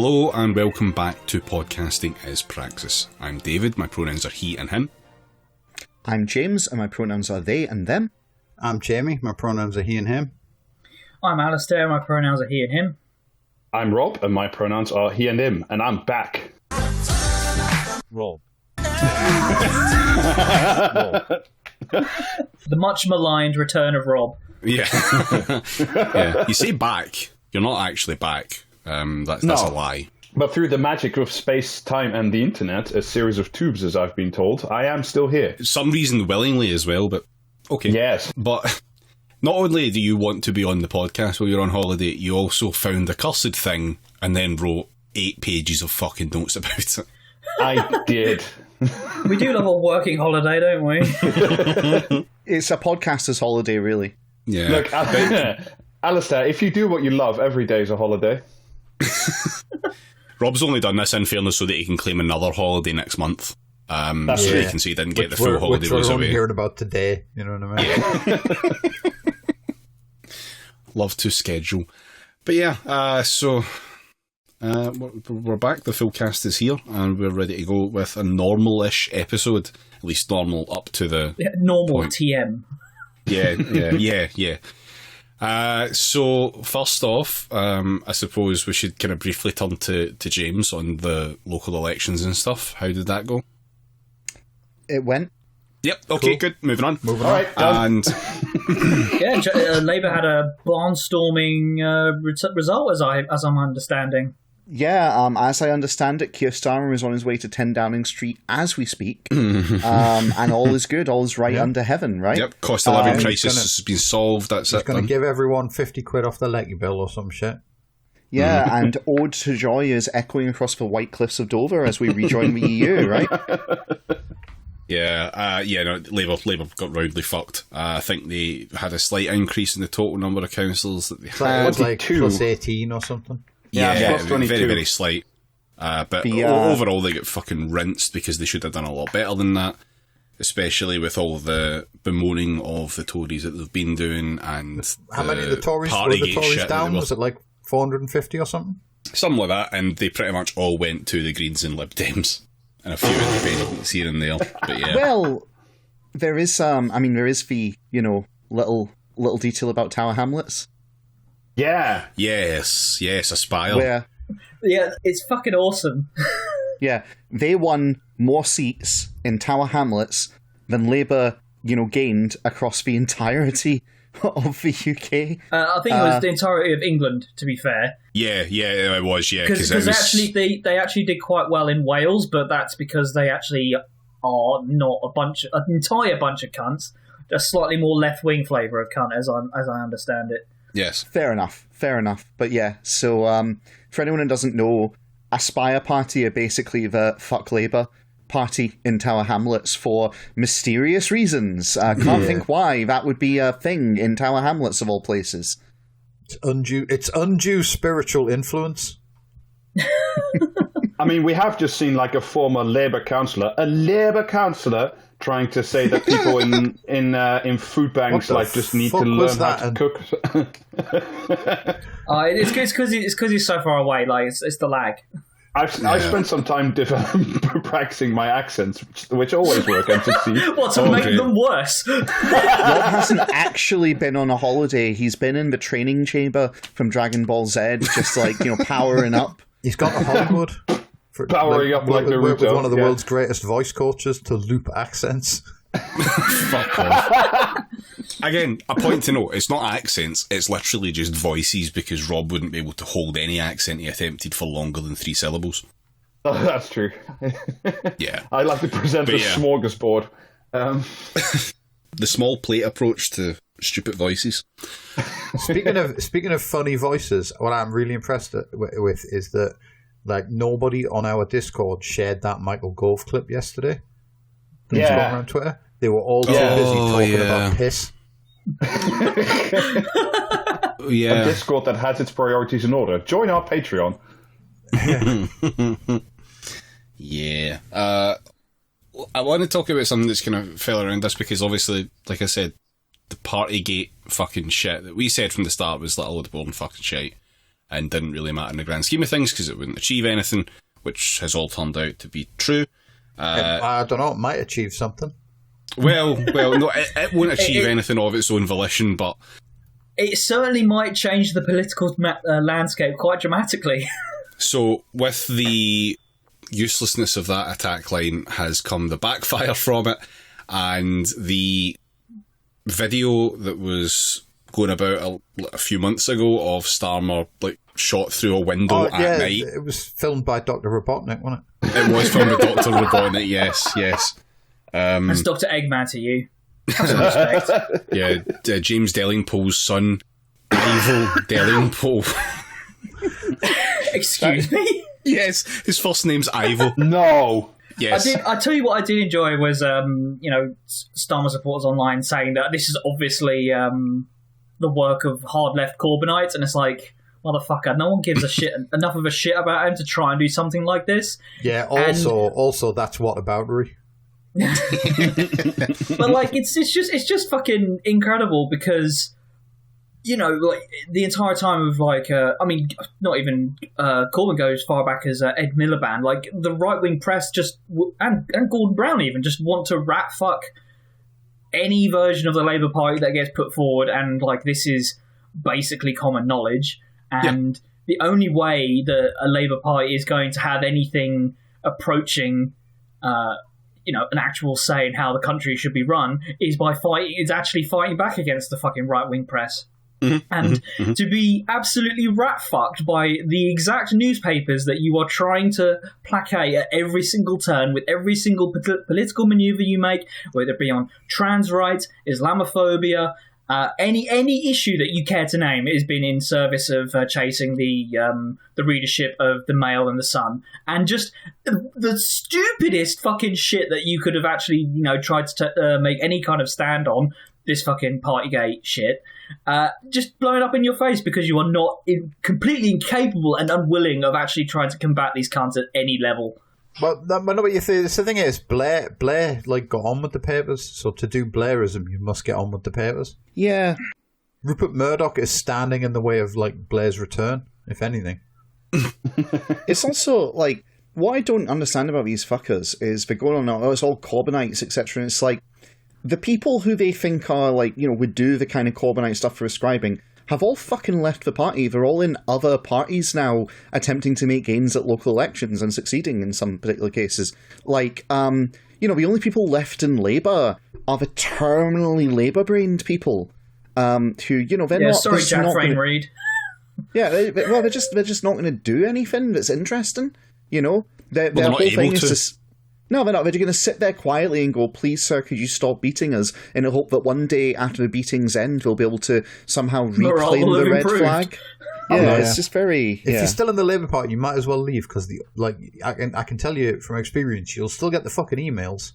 Hello and welcome back to Podcasting is Praxis. I'm David, my pronouns are he and him. I'm James, and my pronouns are they and them. I'm Jamie, my pronouns are he and him. I'm Alistair, my pronouns are he and him. I'm Rob, and my pronouns are he and him, and I'm back. Rob. The much maligned return of Rob. Yeah. Yeah. You say back, you're not actually back. That's a lie. But through the magic of space, time, and the internet, a series of tubes, as I've been told, I am still here. Some reason willingly as well, but okay. Yes. But not only do you want to be on the podcast while you're on holiday, you also found a cursed thing and then wrote 8 pages of fucking notes about it. I did. We do love a working holiday, don't we? It's a podcaster's holiday, really. Yeah. Look, Alistair, if you do what you love, every day is a holiday. Rob's only done this, in fairness, so that he can claim another holiday next month. So he can say he didn't get the full holiday which was we're away. only hearing about today, you know what I mean? Yeah. Love to schedule. But yeah, so we're back. The full cast is here, and we're ready to go with a normal-ish episode. At least normal up to the normal point. TM. Yeah. So first off, I suppose we should kind of briefly turn to James on the local elections and stuff. How did that go? It went. Yep. Okay. Cool. Good. Moving on. All right. And Yeah, Labour had a barnstorming result, as I'm understanding. Yeah, as I understand it, Keir Starmer is on his way to 10 Downing Street as we speak. And all is good, all is right under heaven, right? Yep, cost of living crisis has been solved, that's He's it. going to give everyone 50 quid off their lecky bill or some shit. Yeah, and Ode to Joy is echoing across the white cliffs of Dover as we rejoin the EU, right? Labour got roundly fucked. I think they had a slight increase in the total number of councillors that they It had. was like plus 18 or something. Yeah, plus 22. very, very slight. But overall, they get fucking rinsed because they should have done a lot better than that, especially with all the bemoaning of the Tories that they've been doing. And How many of the Tories were the Tories down? Was it like 450 or something? Something like that, and they pretty much all went to the Greens and Lib Dems, and a few independents here and there. But yeah. Well, there is the, little detail about Tower Hamlets. Yeah. Yes, Aspire. Yeah, it's fucking awesome. Yeah, they won more seats in Tower Hamlets than Labour, gained across the entirety of the UK. I think it was the entirety of England, to be fair. Yeah, it was, yeah. Because actually, they actually did quite well in Wales, but that's because they actually are not an entire bunch of cunts. A slightly more left-wing flavour of cunt, as I understand it. Yes. Fair enough. But yeah, so for anyone who doesn't know, Aspire Party are basically the fuck Labour party in Tower Hamlets for mysterious reasons. Can't think why that would be a thing in Tower Hamlets of all places. It's undue spiritual influence. I mean, we have just seen like a former Labour councillor, trying to say that people in food banks just need to learn how to cook. It's because he's so far away. Like it's the lag. I've spent some time practicing my accents, which always work. What to make them worse? Rob hasn't actually been on a holiday. He's been in the training chamber from Dragon Ball Z, just powering up. He's got to Hollywood. Powering up like Naruto. With one of the world's greatest voice coaches to loop accents. Fuck off. Again, a point to note, it's not accents, it's literally just voices, because Rob wouldn't be able to hold any accent he attempted for longer than 3 syllables. Oh, that's true. Yeah. I like to present the smorgasbord. The small plate approach to stupid voices. Speaking of funny voices, what I'm really impressed with is that nobody on our Discord shared that Michael Gove clip yesterday. Going around Twitter. They were all too busy talking about piss. A Discord that has its priorities in order. Join our Patreon. Yeah. I want to talk about something that's kind of fell around this, because obviously, like I said, the Partygate fucking shit that we said from the start was like all the boring fucking shit. and didn't really matter in the grand scheme of things because it wouldn't achieve anything, which has all turned out to be true. I don't know, it might achieve something. Well, no, it won't achieve anything of its own volition, but it certainly might change the political landscape quite dramatically. So, with the uselessness of that attack line has come the backfire from it, and the video that was going about a few months ago of Starmer shot through a window at night. It was filmed by Dr. Robotnik, wasn't it? It was filmed by Dr. Robotnik, yes. That's Dr. Eggman to you. Have some respect. Yeah, James Delingpole's son, Ivo Delingpole. Excuse me? Yes, his first name's Ivo. No. Yes. I tell you what I did enjoy was, Starmer supporters online saying that this is obviously the work of hard left Corbynites, and it's like, motherfucker, no one gives a shit enough of a shit about him to try and do something like this. Yeah, also that's whataboutery. But like, it's just fucking incredible because, you know, like the entire time of not even Corbyn goes far back as Ed Miliband. Like the right wing press and Gordon Brown even just want to rat fuck any version of the Labour Party that gets put forward, and like this is basically common knowledge. And the only way that a Labour Party is going to have anything approaching, an actual say in how the country should be run is by actually fighting back against the fucking right wing press. And to be absolutely rat fucked by the exact newspapers that you are trying to placate at every single turn with every single political maneuver you make, whether it be on trans rights, Islamophobia, any issue that you care to name, has been in service of chasing the readership of the Mail and the Sun, and just the stupidest fucking shit that you could have actually tried to make any kind of stand on, this fucking Partygate shit, just blowing up in your face because you are not completely incapable and unwilling of actually trying to combat these cunts at any level. Well, no, but you think the thing is, Blair got on with the papers. So to do Blairism, you must get on with the papers. Yeah. Rupert Murdoch is standing in the way of Blair's return, if anything. It's also what I don't understand about these fuckers is they're going on, it's all Corbynites, etc. And it's like the people who they think are would do the kind of Corbynite stuff for ascribing have all fucking left the party. They're all in other parties now, attempting to make gains at local elections and succeeding in some particular cases. The only people left in Labour are the terminally Labour-brained people, who, they're not... Sorry, Jack Frame Reid. Yeah, they're just not going to do anything that's interesting, Their not whole thing able is to. No, they're not. They're going to sit there quietly and go, please, sir, could you stop beating us? In the hope that one day after the beatings end, we'll be able to somehow reclaim the red flag. Yeah, it's just very... If you're still in the Labour Party, you might as well leave, because I can tell you from experience, you'll still get the fucking emails.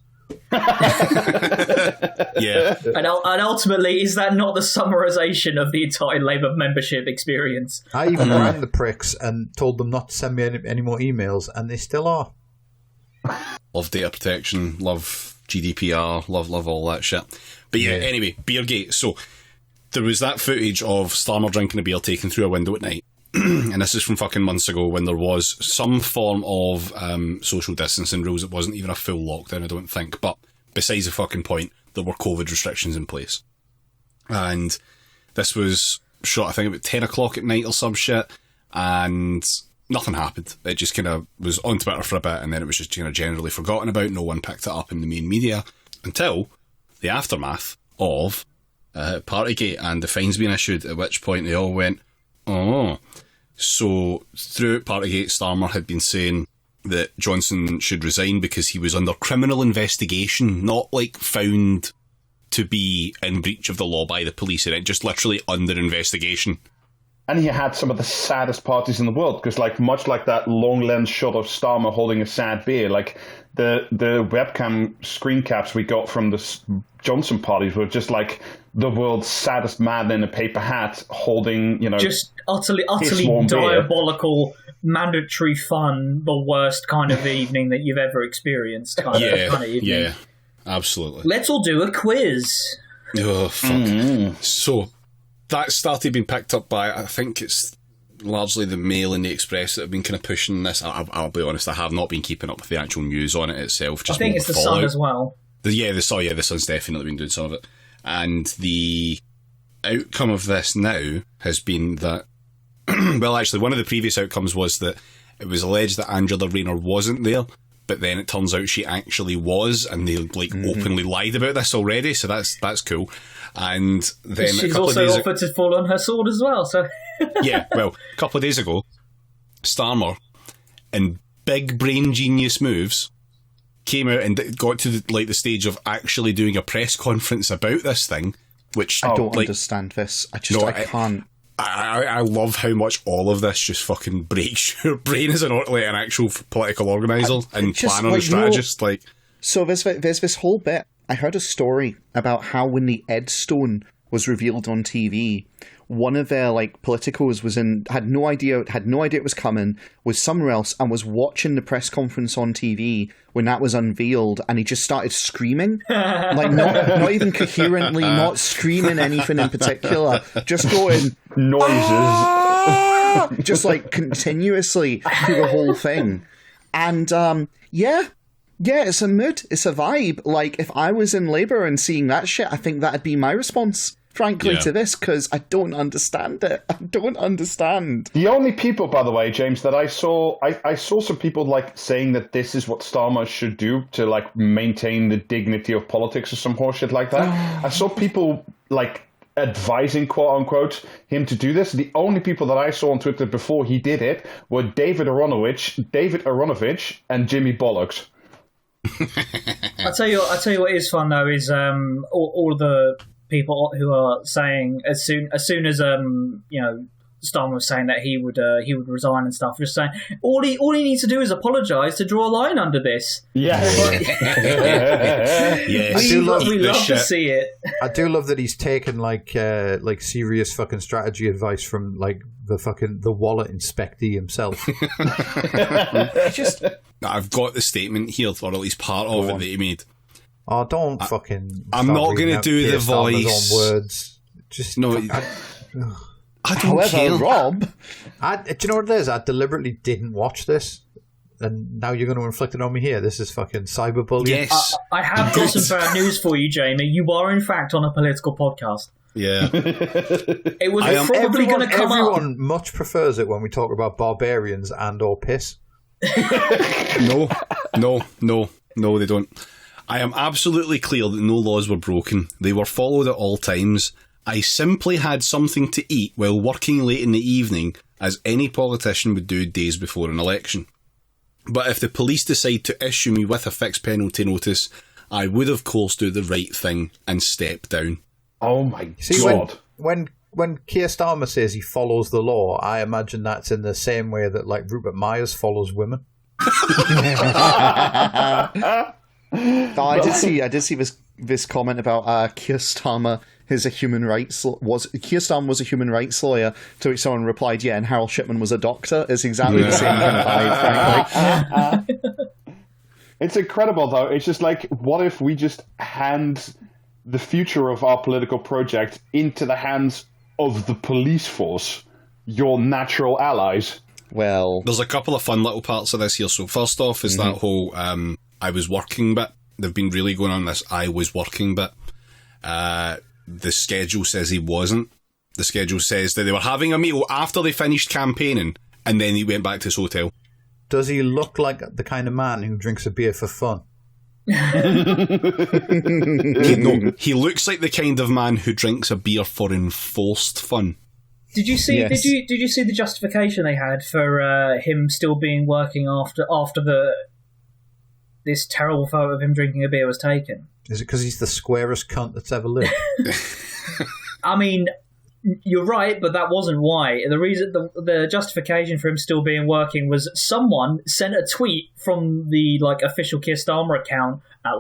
Yeah. And ultimately, is that not the summarisation of the entire Labour membership experience? I even rang the pricks and told them not to send me any more emails, and they still are. Love data protection, love GDPR, love all that shit. But yeah, anyway, Beergate. So there was that footage of Starmer drinking a beer taken through a window at night. And this is from fucking months ago when there was some form of social distancing rules. It wasn't even a full lockdown, I don't think. But besides the fucking point, there were COVID restrictions in place. And this was shot, I think, about 10 o'clock at night or some shit. And nothing happened. It just kind of was on Twitter for a bit, and then it was just kind of generally forgotten about. No one picked it up in the main media until the aftermath of Partygate and the fines being issued, at which point they all went, oh. So throughout Partygate, Starmer had been saying that Johnson should resign because he was under criminal investigation, not found to be in breach of the law by the police, and it just literally under investigation. And he had some of the saddest parties in the world, because much like that long lens shot of Starmer holding a sad beer, the webcam screen caps we got from the Johnson parties were just the world's saddest man in a paper hat holding, just utterly diabolical, mandatory fun, the worst kind of evening that you've ever experienced. Kind of evening. Yeah, absolutely. Let's all do a quiz. Oh, fuck. So that started being picked up by, I think it's largely the Mail and the Express that have been kind of pushing this. I'll be honest, I have not been keeping up with the actual news on it itself. I think it's the Sun as well. The Sun's definitely been doing some of it. And the outcome of this now has been that, well, actually, one of the previous outcomes was that it was alleged that Angela Rayner wasn't there, but then it turns out she actually was, and they openly lied about this already, so that's cool. And then she's also offered to fall on her sword as well, so... Yeah, well, a couple of days ago, Starmer, in big brain genius moves, came out and got to the stage of actually doing a press conference about this thing, which I don't understand this. I can't. I love how much all of this just fucking breaks your brain as an actual political organiser and planner and strategist. So there's this whole bit. I heard a story about how when the Ed Stone was revealed on TV, one of their politicos had no idea it was coming, was somewhere else, and was watching the press conference on TV when that was unveiled, and he just started screaming, not even coherently, not screaming anything in particular, just going noises, just continuously through the whole thing. And yeah, it's a mood, it's a vibe. If I was in Labour and seeing that shit, I think that'd be my response, frankly, to this, because I don't understand it. I don't understand. The only people, by the way, James, that I saw some people saying that this is what Starmer should do to maintain the dignity of politics or some horseshit like that. I saw people advising, quote unquote, him to do this. The only people that I saw on Twitter before he did it were David Aronovich, and Jimmy Bollocks. I tell you what is fun though is all of the people who are saying as soon as Starmer was saying that he would resign and stuff, just saying all he needs to do is apologise to draw a line under this. Yes. We love to see it. I do love that he's taken serious fucking strategy advice from the wallet inspectee himself. I've got the statement here, or at least part of it that he made. Oh, don't fucking... I'm not going to do the voice. Words. Just... No, I don't However, care. Rob... do you know what it is? I deliberately didn't watch this. And now you're going to inflict it on me here. This is fucking cyberbullying. Yes. I have got some bad news for you, Jamie. You are, in fact, on a political podcast. Yeah. It was probably going to come up. Everyone much prefers it when we talk about barbarians and or piss. No, they don't. I am absolutely clear that no laws were broken. They were followed at all times. I simply had something to eat while working late in the evening, as any politician would do days before an election. But if the police decide to issue me with a fixed penalty notice, I would of course do the right thing and step down. Oh my God. When Keir Starmer says he follows the law, I imagine that's in the same way that Rupert Myers follows women. I did see this comment about Keir Starmer is a human rights Keir Starmer was a human rights lawyer, to which someone replied, yeah, and Harold Shipman was a doctor. It's exactly the same kind of vibe, frankly. It's incredible though. It's just what if we just hand the future of our political project into the hands of the police force, your natural allies? Well, there's a couple of fun little parts of this here. So first off is that whole I was working bit. They've been really going on this I was working bit. The schedule says he wasn't. The schedule says that they were having a meal after they finished campaigning, and then he went back to his hotel. Does he look like the kind of man who drinks a beer for fun? He looks like the kind of man who drinks a beer for enforced fun. Did you see? Yes. Did you see the justification they had for him still being working after this terrible photo of him drinking a beer was taken? Is it because he's the squarest cunt that's ever lived? I mean, you're right, but that wasn't why. The reason, the justification for him still being working was someone sent a tweet from the official Keir Starmer account at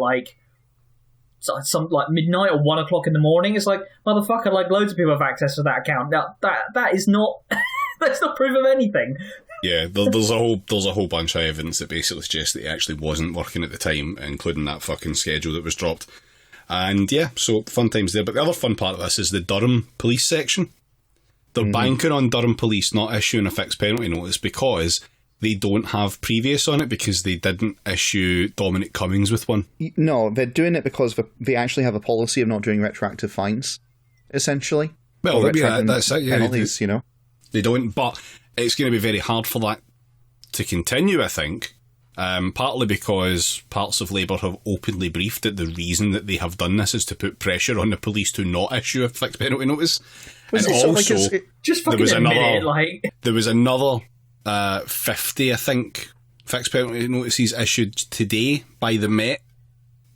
some midnight or 1 o'clock in the morning. It's motherfucker, loads of people have access to that account. Now that is not that's not proof of anything. Yeah, there's a whole bunch of evidence that basically suggests that he actually wasn't working at the time, including that fucking schedule that was dropped. And yeah, so fun times there. But the other fun part of this is the Durham police section. They're banking on Durham Police not issuing a fixed penalty notice because they don't have previous on it because they didn't issue Dominic Cummings with one. No, they're doing it because they actually have a policy of not doing retroactive fines, essentially. Well, that's it. Yeah, penalties, you know. They don't, but it's going to be very hard for that to continue, I think. Partly because parts of Labour have openly briefed that the reason that they have done this is to put pressure on the police to not issue a fixed penalty notice. And also, just fucking there was another 50, I think, fixed penalty notices issued today by the Met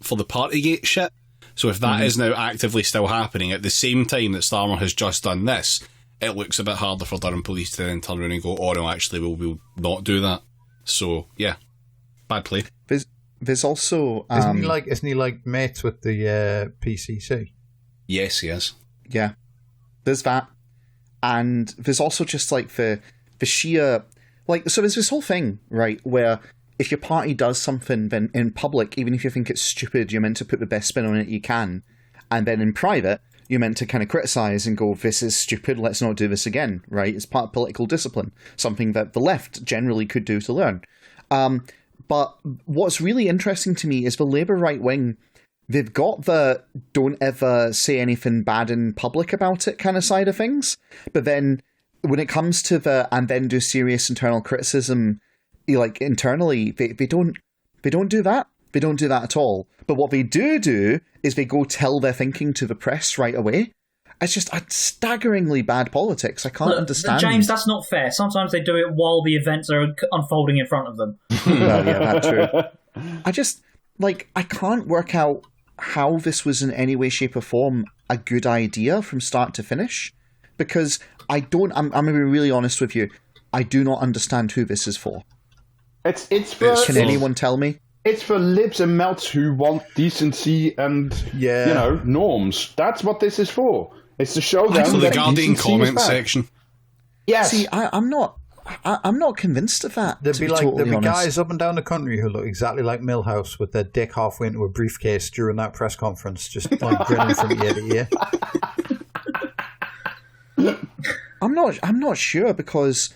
for the Partygate shit. So if that is now actively still happening at the same time that Starmer has just done this, it looks a bit harder for Durham Police to then turn around and go, oh no, actually we'll not do that. So, yeah. Bad play. There's also... Isn't he like mates with the PCC? Yes, he is. Yeah. There's that. And there's also just like the sheer... Like, so there's this whole thing, right, where if your party does something, then in public, even if you think it's stupid, you're meant to put the best spin on it you can. And then in private, you're meant to kind of criticise and go, this is stupid, let's not do this again, right? It's part of political discipline, something that the left generally could do to learn. But what's really interesting to me is the Labour right wing, they've got the don't ever say anything bad in public about it kind of side of things. But then when it comes to the and then do serious internal criticism, like internally, they don't do that. They don't do that at all. But what they do is they go tell their thinking to the press right away. It's just staggeringly bad politics. I can't understand. James, that's not fair. Sometimes they do it while the events are unfolding in front of them. Well, yeah, that's true. I can't work out how this was in any way, shape or form a good idea from start to finish. Because I'm going to be really honest with you. I do not understand who this is for. It's for... Can anyone tell me? It's for libs and melts who want decency and, norms. That's what this is for. It's to show them for the that Guardian comment section. Yes. See, I'm not convinced of that. There'd be guys up and down the country who look exactly like Milhouse with their dick halfway into a briefcase during that press conference, just like grinning from ear to ear. I'm not sure, because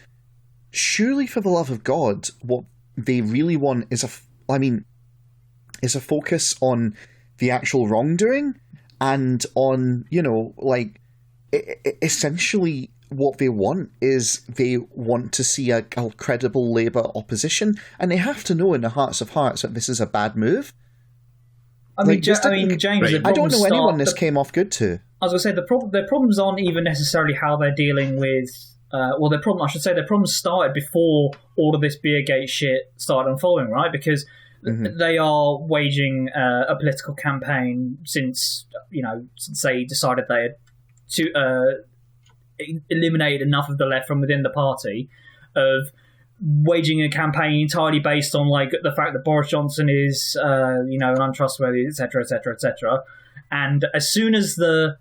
surely for the love of God, what they really want is a focus on the actual wrongdoing and on, essentially what they want is they want to see a credible Labour opposition, and they have to know in their hearts of hearts that this is a bad move. James, right. I don't know anyone this came off good to. I was going to say, their problems aren't even necessarily how they're dealing with... their problems started before all of this Beergate shit started unfolding, right? Because they are waging a political campaign since they decided they had eliminated enough of the left from within the party, of waging a campaign entirely based on the fact that Boris Johnson is an untrustworthy, etc., etc., etc. And as soon as the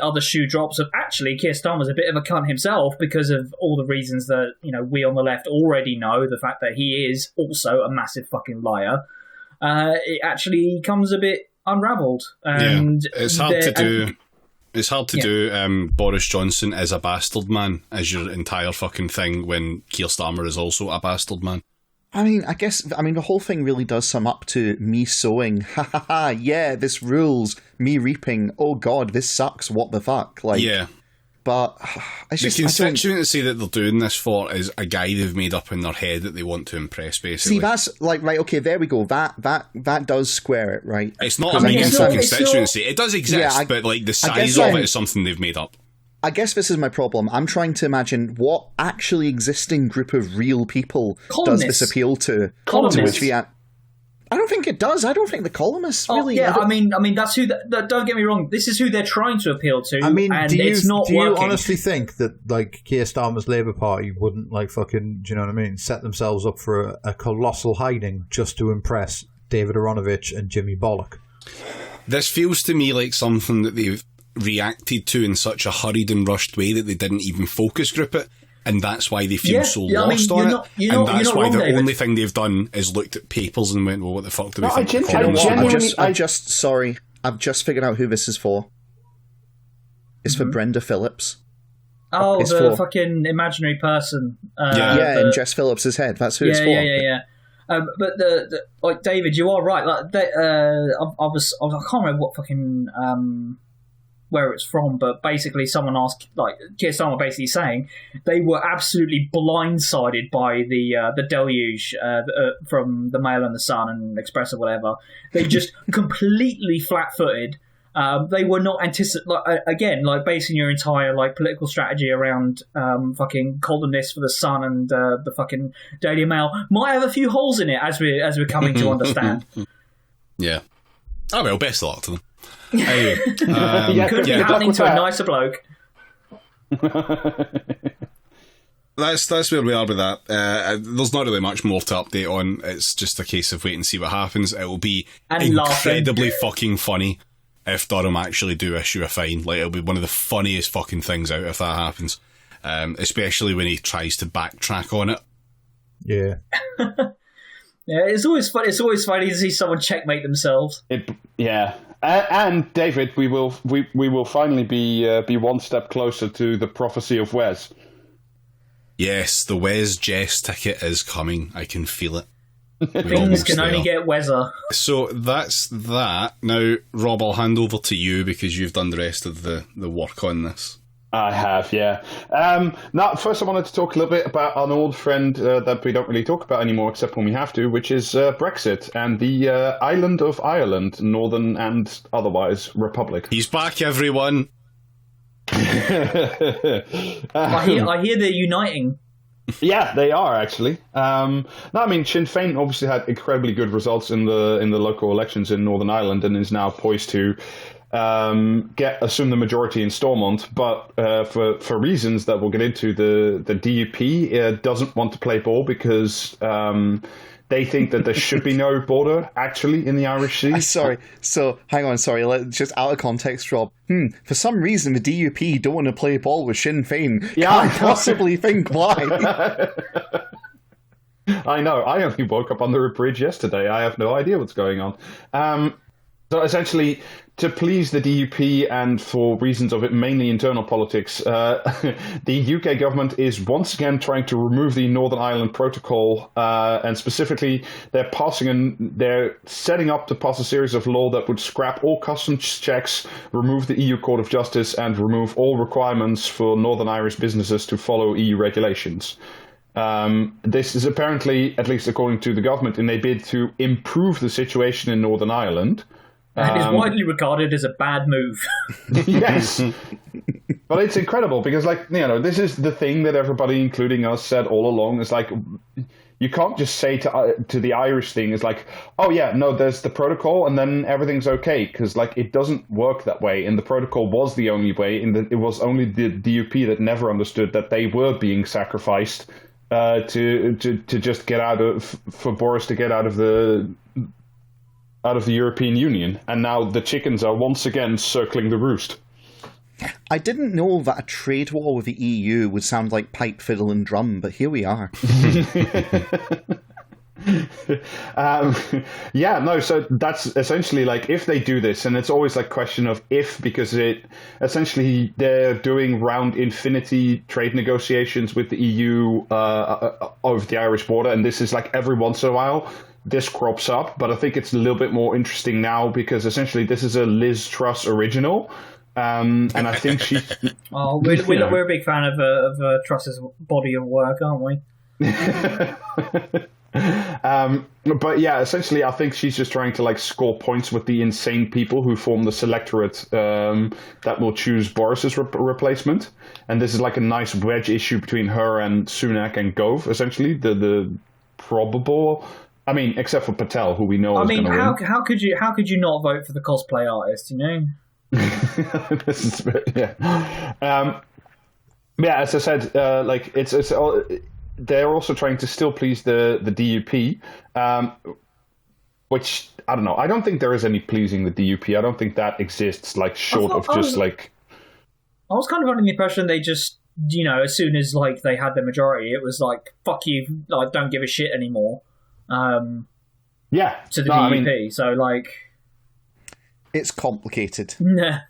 other shoe drops of actually Keir Starmer's a bit of a cunt himself because of all the reasons that we on the left already know, the fact that he is also a massive fucking liar, it actually comes a bit unravelled. And it's hard to do. It's hard to do Boris Johnson as a bastard man as your entire fucking thing when Keir Starmer is also a bastard man. The whole thing really does sum up to me sowing, yeah, this rules, me reaping, oh god, this sucks, what the fuck. But it's the constituency that they're doing this for is a guy they've made up in their head that they want to impress, basically. See, that's right, okay, there we go. That does square it, right? It's not a meaningful constituency. It does exist, but the size of it is something they've made up. I guess this is my problem. I'm trying to imagine what actually existing group of real people does this appeal to. Columnists. I don't think it does. I don't think the columnists really... Yeah, that's who... don't get me wrong. This is who they're trying to appeal to, it's not working. Do you honestly think that, Keir Starmer's Labour Party wouldn't, fucking, do you know what I mean, set themselves up for a colossal hiding just to impress David Aronovich and Jimmy Bollock? This feels to me like something that they've reacted to in such a hurried and rushed way that they didn't even focus group it, and that's why they feel so lost on it. And that's why the only thing they've done is looked at papers and went, well, what the fuck do we think? I've just figured out who this is for. It's for Brenda Phillips. Oh, is the for. fucking imaginary person. In Jess Phillips' head. That's who it's for. Yeah. But like David, you are right. Like I can't remember what fucking where it's from, but basically someone asked, like Keir Starmer basically saying they were absolutely blindsided by the deluge from the Mail and the Sun and Express or whatever. They just completely flat-footed. They were not again, like basing your entire like political strategy around fucking columnists for the Sun and the fucking Daily Mail might have a few holes in it as we're coming to understand. Yeah. Oh well, best of luck to them. Anyway, could be happening to a nicer bloke. That's where we are with that. There's not really much more to update on. It's just a case of wait and see what happens. It will be incredibly fucking funny if Durham actually do issue a fine. Like, it'll be one of the funniest fucking things out if that happens. Especially when he tries to backtrack on it. Yeah. Yeah, it's always fun. It's always funny to see someone checkmate themselves. And David, we will finally be one step closer to the prophecy of Wes. Yes, the Wes Jess ticket is coming. I can feel it. Things can only get Wezzer. So that's that. Now, Rob, I'll hand over to you because you've done the rest of the work on this. I have, yeah. Now, first I wanted to talk a little bit about an old friend that we don't really talk about anymore except when we have to, which is Brexit and the island of Ireland, Northern and otherwise Republic. He's back, everyone. I hear they're uniting. Yeah, they are actually. No, I mean, Sinn Féin obviously had incredibly good results in the local elections in Northern Ireland and is now poised to assume the majority in Stormont, but for reasons that we'll get into, the DUP doesn't want to play ball because they think that there should be no border actually in the Irish Sea. Sorry. So, hang on, just out of context, Rob. For some reason, the DUP don't want to play ball with Sinn Féin. Yeah, Can't possibly think why. I know. I only woke up under a bridge yesterday. I have no idea what's going on. So essentially, to please the DUP and for reasons of it, mainly internal politics, the UK government is once again trying to remove the Northern Ireland Protocol, and specifically they're setting up to pass a series of law that would scrap all customs checks, remove the EU Court of Justice, and remove all requirements for Northern Irish businesses to follow EU regulations. This is apparently, at least according to the government, in a bid to improve the situation in Northern Ireland. And is widely regarded as a bad move. Yes. But it's incredible because, this is the thing that everybody, including us, said all along. It's like, you can't just say to the Irish thing, it's like, oh yeah, no, there's the protocol and then everything's okay. Because, it doesn't work that way. And the protocol was the only way. And it was only the DUP that never understood that they were being sacrificed to just get out of, for Boris to get out of the European Union, and now the chickens are once again circling the roost. I didn't know that a trade war with the EU would sound like pipe, fiddle and drum, but here we are. So that's essentially if they do this, and it's always question of if, because they're doing round infinity trade negotiations with the EU over the Irish border, and this is every once in a while this crops up, but I think it's a little bit more interesting now because essentially this is a Liz Truss original, and I think she. Oh, we're a big fan of Truss's body of work, aren't we? But yeah, essentially, I think she's just trying to score points with the insane people who form the selectorate that will choose Boris's replacement, and this is a nice wedge issue between her and Sunak and Gove. Essentially, the probable. I mean, except for Patel, who we know is going to win. How could you not vote for the cosplay artist? As I said, they're also trying to still please the DUP, which I don't know. I don't think there is any pleasing the DUP. I don't think that exists. I was kind of under the impression they just, as soon as they had the majority, it was fuck you, don't give a shit anymore. To the DUP. So it's complicated. Yeah,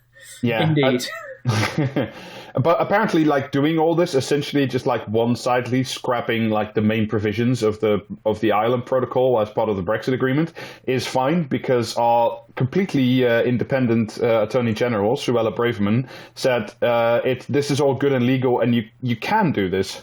indeed. But apparently, like, doing all this, essentially just like one-sidedly scrapping like the main provisions of the Ireland Protocol as part of the Brexit agreement is fine, because our completely independent Attorney General, Suella Braverman, said this is all good and legal, and you can do this.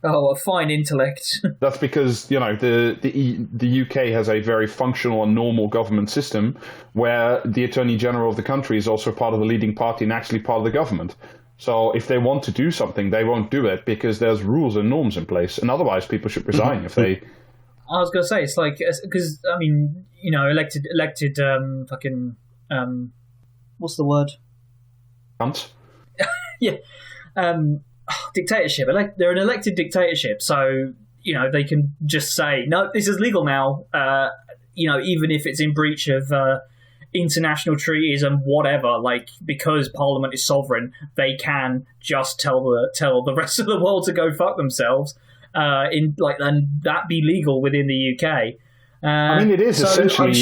Oh, a fine intellect. That's because, you know, the UK has a very functional and normal government system where the Attorney General of the country is also part of the leading party and actually part of the government. So if they want to do something, they won't do it because there's rules and norms in place. And otherwise, people should resign if they... I was going to say, it's like, because, I mean, you know, elected, what's the word? Cunt? Yeah. Dictatorship. They're an elected dictatorship, so, you know, they can just say, no, this is legal now, you know, even if it's in breach of international treaties and whatever, like, because Parliament is sovereign, they can just tell the rest of the world to go fuck themselves, and that be legal within the UK. I mean, it is essentially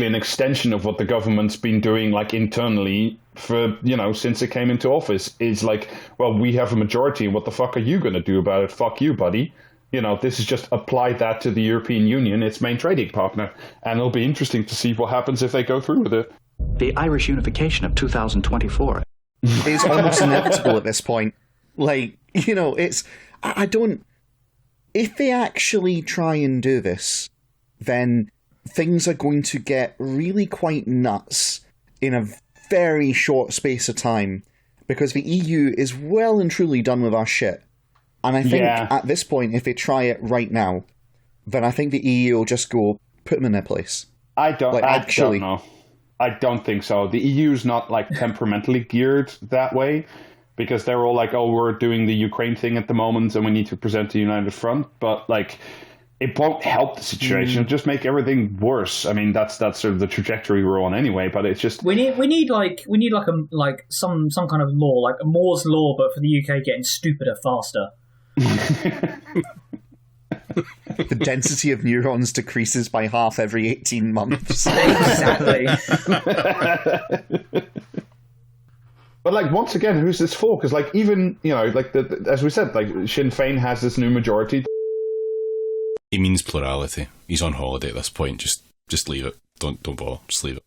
an extension of what the government's been doing, like, internally for, you know, since it came into office. It's like, well, we have a majority, and what the fuck are you going to do about it? Fuck you, buddy. You know, this is just apply that to the European Union, its main trading partner, and it'll be interesting to see what happens if they go through with it. The Irish unification of 2024 is almost inevitable at this point. Like, you know, I don't... If they actually try and do this, then things are going to get really quite nuts in a very short space of time, because the EU is well and truly done with our shit. And I think at this point, if they try it right now, then I think the EU will just go put them in their place. I don't know. I don't think so. The EU is not like temperamentally geared that way, because they're all like, oh, we're doing the Ukraine thing at the moment and we need to present a united front. But like, it won't help the situation. It'll just make everything worse. I mean, that's sort of the trajectory we're on anyway. But it's just we need some kind of law, like a Moore's law, but for the UK getting stupider faster. The density of neurons decreases by half every 18 months. Exactly. But like, once again, who's this for? Because like, even, you know, like as we said, like Sinn Féin has this new majority. He means plurality. He's on holiday at this point. Just leave it. Don't bother. Just leave it.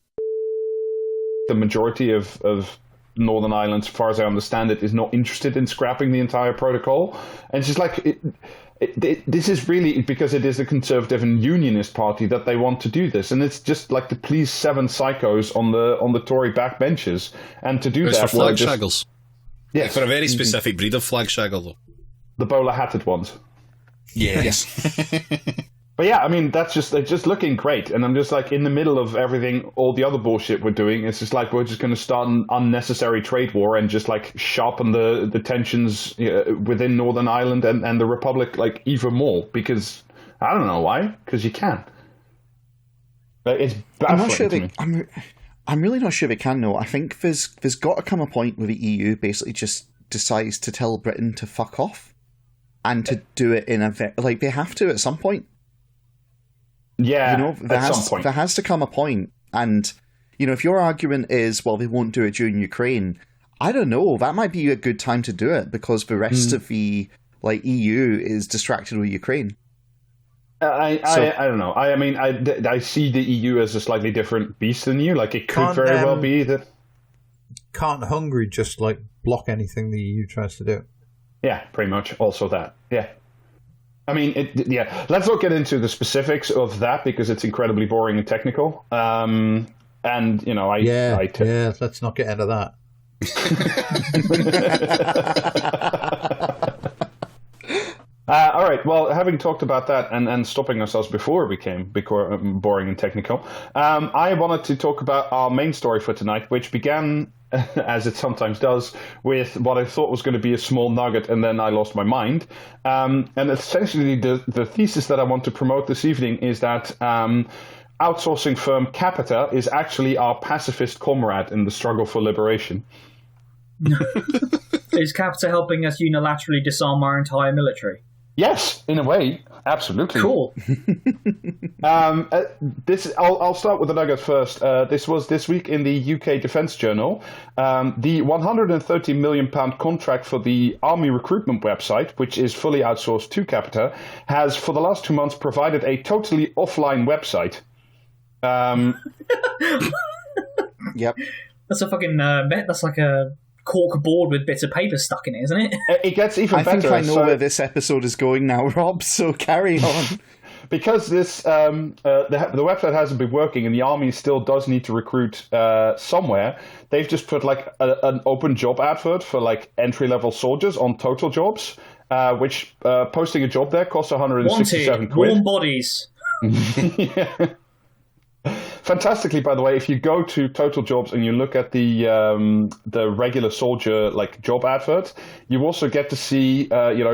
The majority of Northern Ireland, as far as I understand it, is not interested in scrapping the entire protocol. And it's just like, this is really because it is a Conservative and Unionist party that they want to do this. And it's just like to please 7 psychos on the Tory backbenches. And to do it's that... for flag shaggles. Yeah, for a very specific breed of flag shaggle, though. The bowler-hatted ones. Yes. But yeah, I mean, it's just looking great. And I'm just like, in the middle of everything, all the other bullshit we're doing, it's just like, we're just going to start an unnecessary trade war and just like sharpen the tensions within Northern Ireland and the Republic like even more, because I don't know why, because you can. But it's baffling. I'm not sure to me. I'm really not sure they can, though. I think there's got to come a point where the EU basically just decides to tell Britain to fuck off, and to do it in they have to at some point. Yeah, you know, some point. There has to come a point. And, you know, if your argument is, well, they won't do it during Ukraine, I don't know. That might be a good time to do it, because the rest of the EU is distracted with Ukraine. I don't know. I mean, I see the EU as a slightly different beast than you. Like, it could very well be that... Can't Hungary just, like, block anything the EU tries to do? Yeah, pretty much. Also that. Yeah. I mean, let's not get into the specifics of that, because it's incredibly boring and technical. And, you know, let's not get into that. All right, well, having talked about that and stopping ourselves before it became boring and technical, I wanted to talk about our main story for tonight, which began, as it sometimes does, with what I thought was going to be a small nugget, and then I lost my mind. And essentially, the thesis that I want to promote this evening is that outsourcing firm Capita is actually our pacifist comrade in the struggle for liberation. Is Capita helping us unilaterally disarm our entire military? Yes, in a way. Absolutely. Cool. I'll start with the nugget first. This was this week in the UK Defence Journal. The £130 million contract for the Army recruitment website, which is fully outsourced to Capita, has for the last 2 months provided a totally offline website. Yep. That's a fucking. That's like a cork board with bits of paper stuck in it, isn't it? It gets even better. I think I know where this episode is going now, Rob, so carry on. Because this the website hasn't been working and the army still does need to recruit somewhere, they've just put like an open job advert for like entry-level soldiers on Total Jobs, which posting a job there costs 167 quid. Warm bodies. Yeah. Fantastically, by the way, if you go to Total Jobs and you look at the regular soldier like job advert, you also get to see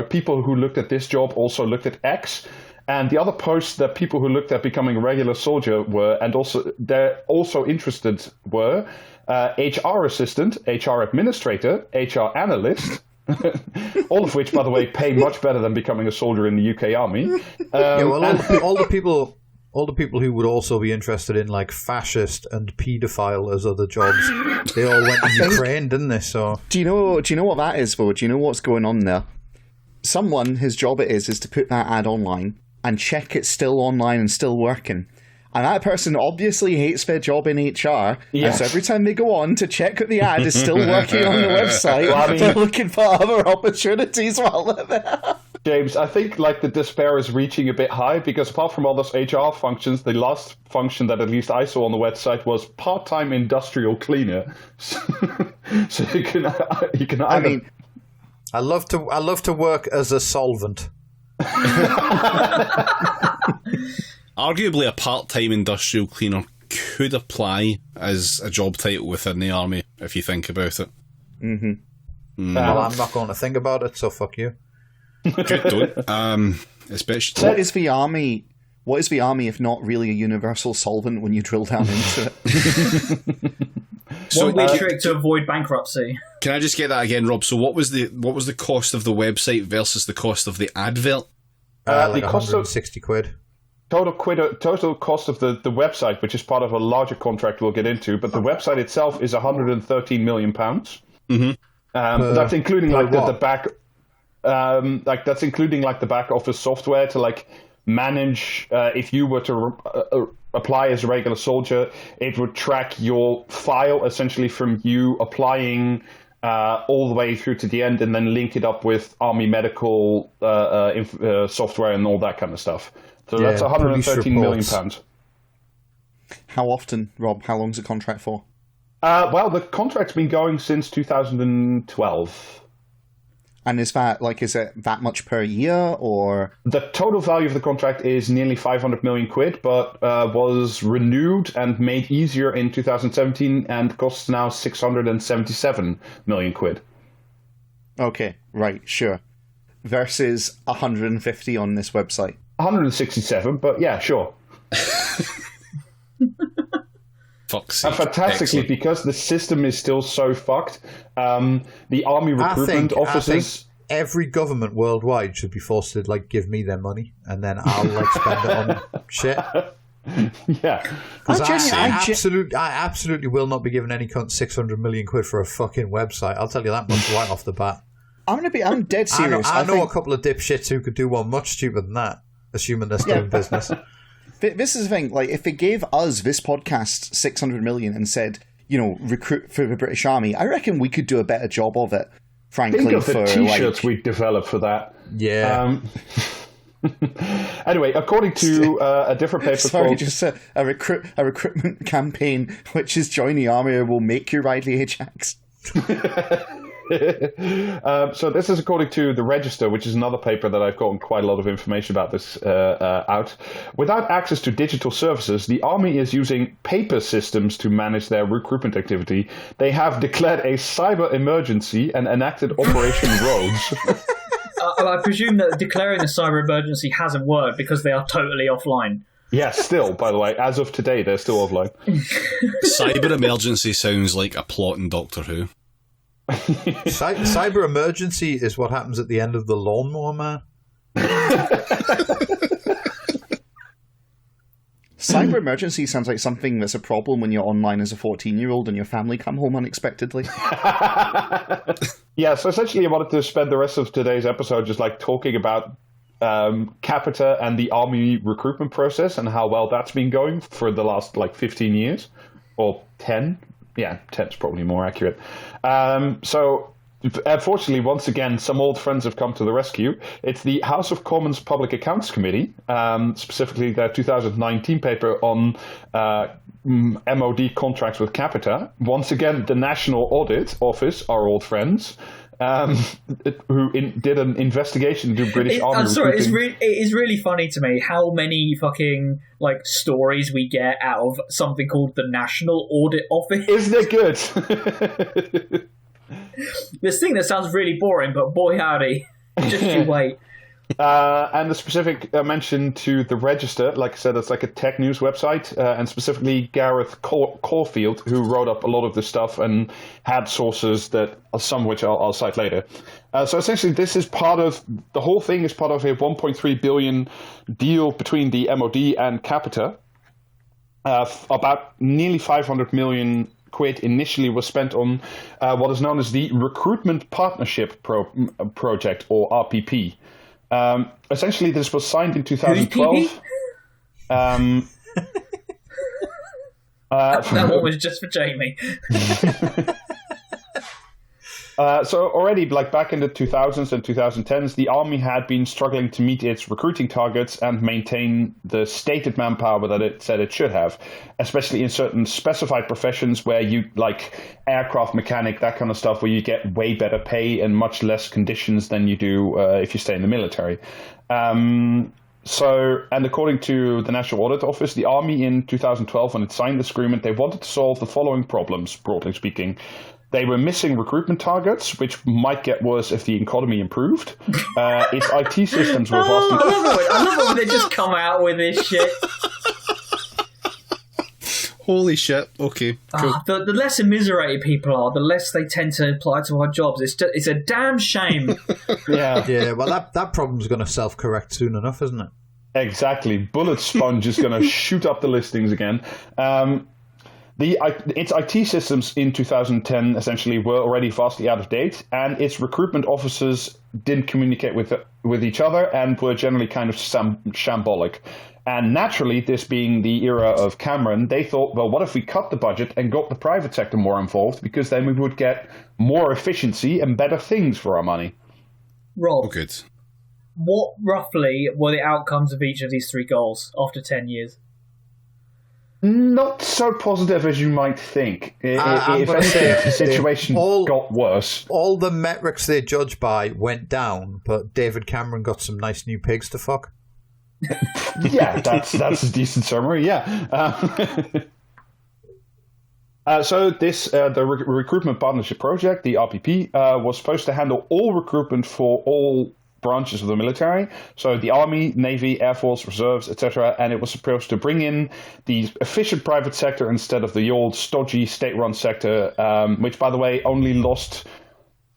people who looked at this job also looked at X, and the other posts that people who looked at becoming a regular soldier were, and also they're also interested were HR assistant, HR administrator, HR analyst. All of which, by the way, pay much better than becoming a soldier in the UK Army. All the people who would also be interested in like fascist and paedophile as other jobs, they all went to Ukraine, didn't they? So do you know what that is, though? Do you know what's going on there? Someone, his job it is to put that ad online and check it's still online and still working. And that person obviously hates their job in HR, yes. And so every time they go on to check that the ad is still working on the website, they're looking for other opportunities while they're there. James, I think like the despair is reaching a bit high because apart from all those HR functions, the last function that at least I saw on the website was part-time industrial cleaner. So you can either... I mean, I love to work as a solvent. Arguably, a part-time industrial cleaner could apply as a job title within the army if you think about it. Mm-hmm. Well, I'm not going to think about it, so fuck you. Good, don't. Especially. What is the army if not really a universal solvent when you drill down into it? So one trick to avoid bankruptcy. Can I just get that again, Rob? So what was the cost of the website versus the cost of the advert? Like the cost 160 quid. Total cost of the website, which is part of a larger contract we'll get into, but the website itself is £113 million. Mm-hmm. That's including like the back. That's including like the back office software to like manage. If you were to apply as a regular soldier, it would track your file essentially from you applying all the way through to the end, and then link it up with army medical software and all that kind of stuff. So that's £113 million. How often, Rob? How long's the contract for? Well, the contract's been going since 2012. And is it that much per year, or? The total value of the contract is nearly 500 million quid, but was renewed and made easier in 2017 and costs now 677 million quid. Okay, right, sure. Versus 150 on this website. 167, but yeah, sure. Fuck's sake. And fantastically, excellent. Because the system is still so fucked, the army recruitment officers... I think every government worldwide should be forced to like give me their money, and then I'll like spend it on shit. Yeah, I absolutely will not be giving any cunt 600 million quid for a fucking website. I'll tell you that much right off the bat. I'm dead serious. I know a couple of dipshits who could do one much cheaper than that, assuming they're still in business. This is the thing, like, if they gave us, this podcast, 600 million and said, recruit for the British Army, I reckon we could do a better job of it, frankly. Think of the t-shirts we'd develop for that. Yeah. Anyway, according to a different paper called... just a recruitment campaign, which is join the army or we'll make you ride the Ajax. So this is according to The Register, which is another paper that I've gotten quite a lot of information about this out. Without access to digital services, the army is using paper systems to manage their recruitment activity. They have declared a cyber emergency and enacted Operation Roads. I presume that declaring a cyber emergency hasn't worked because they are totally offline. Yeah, still, by the way, as of today, they're still offline. Cyber emergency sounds like a plot in Doctor Who. Cyber emergency is what happens at the end of the Lawnmower Man. Cyber emergency sounds like something that's a problem when you're online as a 14-year-old and your family come home unexpectedly. Yeah, so essentially I wanted to spend the rest of today's episode just like talking about Capita and the army recruitment process and how well that's been going for the last like 15 years. Or 10. Yeah, 10 is probably more accurate. So unfortunately, once again, some old friends have come to the rescue. It's the House of Commons Public Accounts Committee, specifically their 2019 paper on MOD contracts with Capita. Once again, the National Audit Office, our old friends, who did an investigation into British Army I'm sorry, recruiting. it is really funny to me how many fucking like stories we get out of something called the National Audit Office. Isn't it good? This thing that sounds really boring, but boy howdy, just you wait. And the specific mention to the Register, like I said, it's like a tech news website, and specifically Gareth Caulfield, who wrote up a lot of this stuff and had sources that some of which I'll cite later. So essentially, this is the whole thing is part of a 1.3 billion deal between the MOD and Capita. About nearly 500 million quid initially was spent on what is known as the Recruitment Partnership Project, or RPP. Essentially, this was signed in 2012. That one was just for Jamie. So already, like back in the 2000s and 2010s, the army had been struggling to meet its recruiting targets and maintain the stated manpower that it said it should have, especially in certain specified professions where you, like aircraft mechanic, that kind of stuff, where you get way better pay and much less conditions than you do if you stay in the military. And according to the National Audit Office, the Army in 2012, when it signed this agreement, they wanted to solve the following problems, broadly speaking. They were missing recruitment targets, which might get worse if the economy improved. Its IT systems were vastly... I love it when they just come out with this shit. Holy shit. Okay, cool. The less immiserated people are, the less they tend to apply to our jobs. It's a damn shame. Yeah, well, that problem's going to self-correct soon enough, isn't it? Exactly. Bullet Sponge is going to shoot up the listings again. Its IT systems in 2010 essentially were already vastly out of date, and its recruitment officers didn't communicate with each other and were generally kind of shambolic. And naturally, this being the era of Cameron, they thought, well, what if we cut the budget and got the private sector more involved, because then we would get more efficiency and better things for our money. Rob, Oh, good. what roughly were the outcomes of each of these three goals after 10 years? Not so positive as you might think. If anything, the situation got worse. All the metrics they judged by went down, but David Cameron got some nice new pigs to fuck. Yeah, that's a decent summary. Yeah. So the Recruitment Partnership Project, the RPP, was supposed to handle all recruitment for all branches of the military, so the Army, Navy, Air Force, Reserves, etc., and it was supposed to bring in the efficient private sector instead of the old stodgy state-run sector, which, by the way, only lost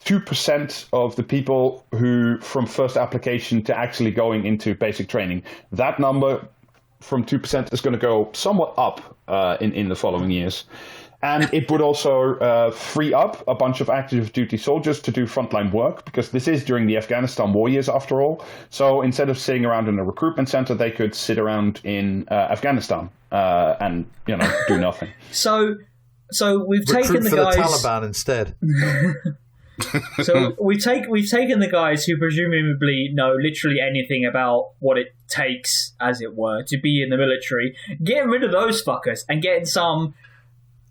2% of the people who, from first application to actually going into basic training. That number from 2% is going to go somewhat up in the following years. And it would also free up a bunch of active duty soldiers to do frontline work, because this is during the Afghanistan war years, after all. So instead of sitting around in a recruitment center, they could sit around in Afghanistan and do nothing. So we've taken the for guys. The Taliban instead. So we've taken the guys who presumably know literally anything about what it takes, as it were, to be in the military. Getting rid of those fuckers and getting some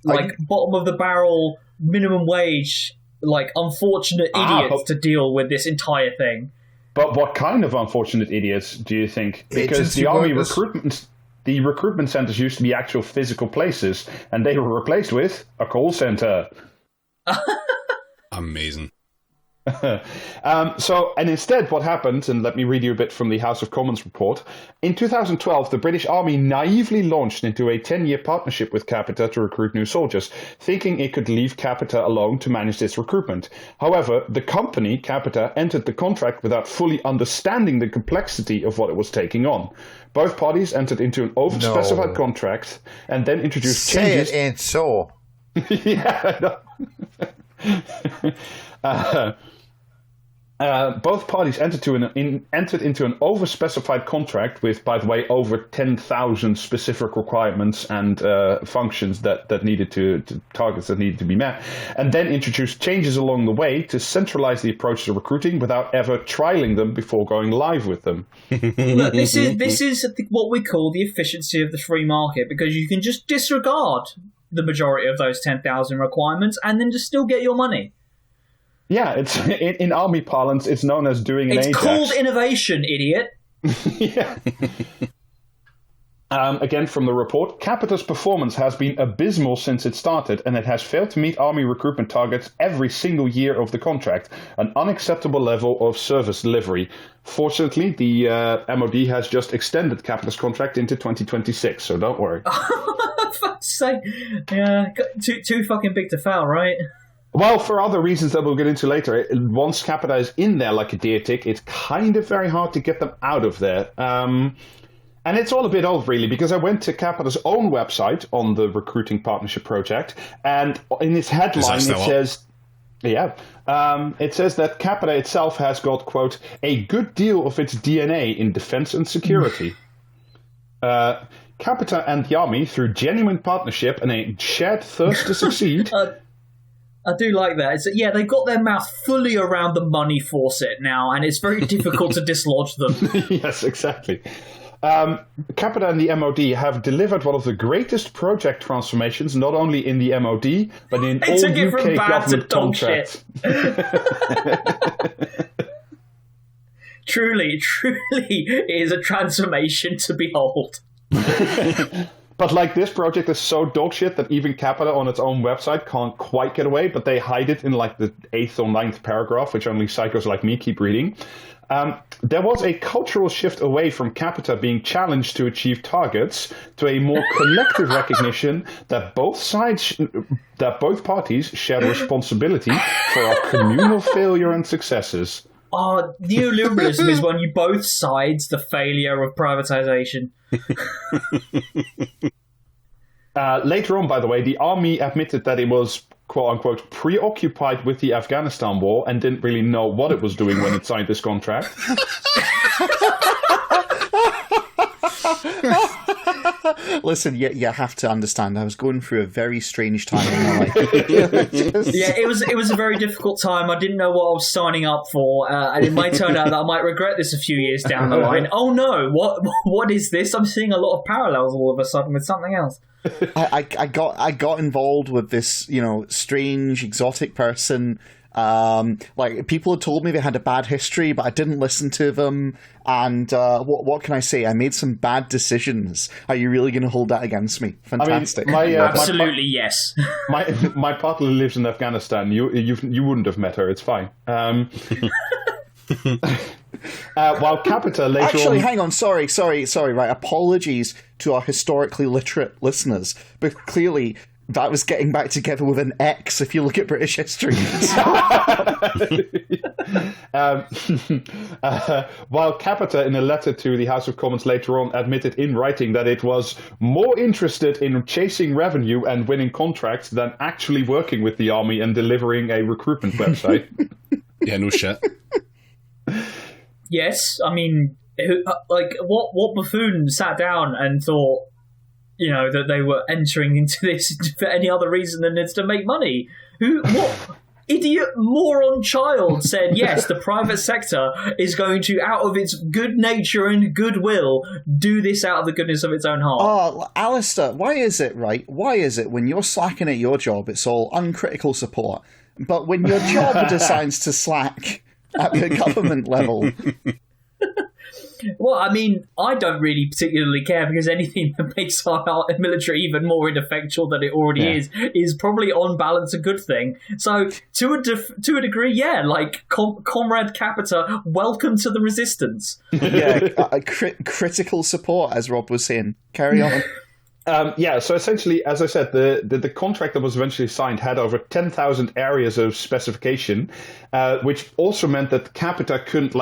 bottom of the barrel minimum wage, unfortunate idiots to deal with this entire thing. But what kind of unfortunate idiots do you think? Because the army recruitment centers used to be actual physical places, and they were replaced with a call center. Amazing. And instead what happened, and let me read you a bit from the House of Commons report. In 2012, the British Army naively launched into a 10-year partnership with Capita to recruit new soldiers, thinking it could leave Capita alone to manage its recruitment. However, the company, Capita, entered the contract without fully understanding the complexity of what it was taking on. Both parties entered into an over-specified contract and then introduced changes... Say it ain't so. Yeah, both parties entered into an over-specified contract with, by the way, over 10,000 specific requirements and functions that needed to targets that needed to be met, and then introduced changes along the way to centralize the approach to recruiting without ever trialing them before going live with them. Look, this is what we call the efficiency of the free market, because you can just disregard the majority of those 10,000 requirements and then just still get your money. Yeah, it's in army parlance, it's known as doing an Ajax. It's called innovation, idiot. Yeah. Again, from the report, Capita's performance has been abysmal since it started, and it has failed to meet army recruitment targets every single year of the contract, an unacceptable level of service delivery. Fortunately, the MOD has just extended Capita's contract into 2026, so don't worry. Fuck's sake. Yeah, too fucking big to fail, right? Well, for other reasons that we'll get into later, once Capita is in there like a deer tick, it's kind of very hard to get them out of there. And it's all a bit old, really, because I went to Capita's own website on the recruiting partnership project, and in its headline it says... Yeah. It says that Capita itself has got, quote, a good deal of its DNA in defense and security. Capita and the Army, through genuine partnership and a shared thirst to succeed... I do like that. They've got their mouth fully around the money faucet now, and it's very difficult to dislodge them. Yes, exactly. Capita and the MOD have delivered one of the greatest project transformations, not only in the MOD, but in all UK government contracts. Truly, it is a transformation to behold. But like, this project is so dogshit that even Capita on its own website can't quite get away, but they hide it in like the 8th or 9th paragraph, which only psychos like me keep reading. There was a cultural shift away from Capita being challenged to achieve targets to a more collective recognition that both parties share responsibility for our communal failure and successes. Oh, neoliberalism is when you both sides the failure of privatisation. Later on, by the way, the army admitted that it was, quote-unquote, preoccupied with the Afghanistan war and didn't really know what it was doing when it signed this contract. Listen, you have to understand, I was going through a very strange time in my life. Yeah, it was a very difficult time. I didn't know what I was signing up for, and it might turn out that I might regret this a few years down the line. Oh no, what is this? I'm seeing a lot of parallels all of a sudden with something else. I got involved with this, strange, exotic person. Like, people had told me they had a bad history, but I didn't listen to them. And what can I say? I made some bad decisions. Are you really going to hold that against me? Fantastic. Absolutely, yes. My partner lives in Afghanistan. You wouldn't have met her. It's fine. While Capita later Actually, on... hang on. Sorry. Right, apologies to our historically literate listeners, but clearly that was getting back together with an X if you look at British history. While Capita, in a letter to the House of Commons later on, admitted in writing that it was more interested in chasing revenue and winning contracts than actually working with the army and delivering a recruitment website. Yeah, no shit. Yes, I mean, what buffoon sat down and thought, that they were entering into this for any other reason than it's to make money? What idiot moron child said, yes, the private sector is going to, out of its good nature and goodwill, do this out of the goodness of its own heart? Oh, Alistair, why is it when you're slacking at your job, it's all uncritical support, but when your job decides to slack at the government level... Well, I mean, I don't really particularly care because anything that makes our military even more ineffectual than it already is probably on balance a good thing. So, to a degree, yeah, like Comrade Capita, welcome to the resistance. Yeah, critical support, as Rob was saying. Carry on. So essentially, as I said, the contract that was eventually signed had over 10,000 areas of specification, which also meant that Capita couldn't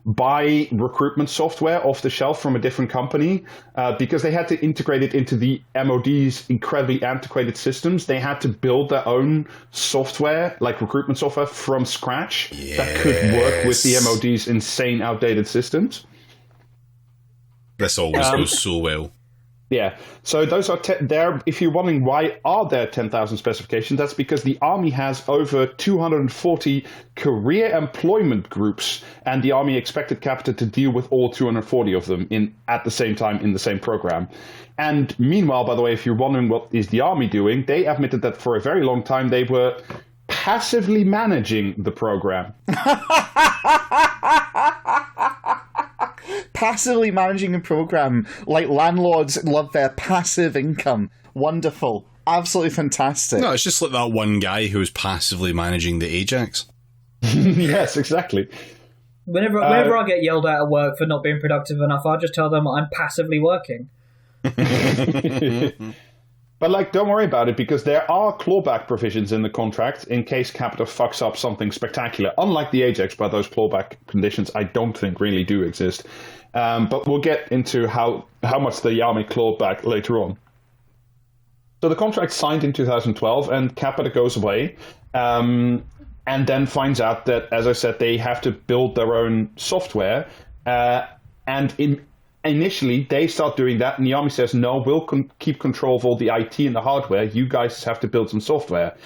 buy recruitment software off the shelf from a different company because they had to integrate it into the MOD's incredibly antiquated systems. They had to build their own software, like recruitment software, from scratch that could work with the MOD's insane outdated systems. This always goes so well. Yeah, so those are there. If you're wondering why are there 10,000 specifications, that's because the Army has over 240 career employment groups, and the Army expected Capita to deal with all 240 of them at the same time in the same program. And meanwhile, by the way, if you're wondering what is the Army doing, they admitted that for a very long time they were passively managing the program. Passively managing a program, like landlords love their passive income. Wonderful. Absolutely fantastic. No, it's just like that one guy who was passively managing the Ajax. Yes, exactly. Whenever I get yelled at work for not being productive enough, I just tell them I'm passively working. But don't worry about it, because there are clawback provisions in the contract in case Capita fucks up something spectacular. Unlike the Ajax, where those clawback conditions I don't think really do exist. But we'll get into how much the Army clawed back later on. So the contract signed in 2012, and Capita goes away, and then finds out that, as I said, they have to build their own software, Initially, they start doing that, and the Army says, no, we'll keep control of all the IT and the hardware. You guys have to build some software.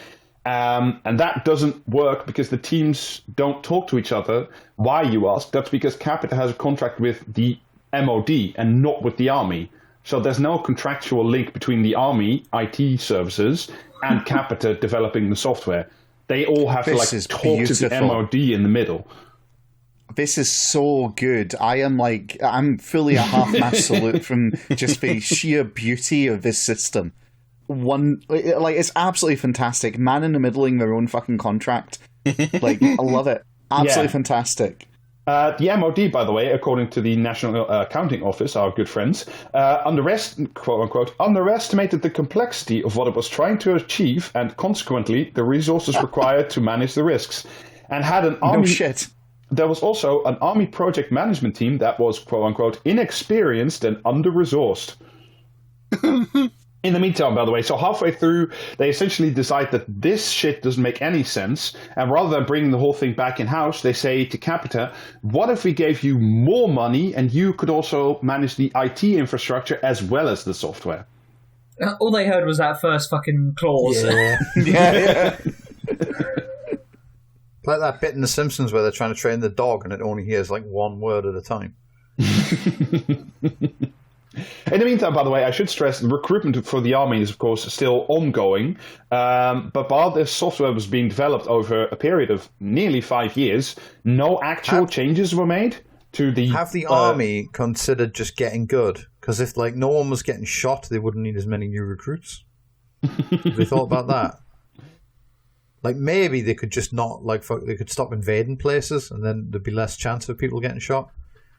And that doesn't work because the teams don't talk to each other. Why, you ask? That's because Capita has a contract with the MOD and not with the Army. So there's no contractual link between the Army IT services and Capita developing the software. They all have to talk to the MOD in the middle. This is so good. I'm fully a half-mast salute from just the sheer beauty of this system. It's absolutely fantastic. Man in the middling their own fucking contract. I love it. Absolutely fantastic. The MOD, by the way, according to the National Accounting Office, our good friends, quote unquote, underestimated the complexity of what it was trying to achieve and consequently the resources required to manage the risks. And had an Army... No shit. There was also an Army project management team that was, quote-unquote, inexperienced and under-resourced. In the meantime, by the way, so halfway through, they essentially decide that this shit doesn't make any sense, and rather than bringing the whole thing back in-house, they say to Capita, what if we gave you more money and you could also manage the IT infrastructure as well as the software? All they heard was that first fucking clause. Yeah. Yeah. Like that bit in The Simpsons where they're trying to train the dog and it only hears one word at a time. In the meantime, by the way, I should stress the recruitment for the Army is, of course, still ongoing. But while this software was being developed over a period of nearly 5 years, no actual changes were made to the... Have the Army considered just getting good? Because if no one was getting shot, they wouldn't need as many new recruits. Have they thought about that? Maybe they could just not, they could stop invading places and then there'd be less chance of people getting shot.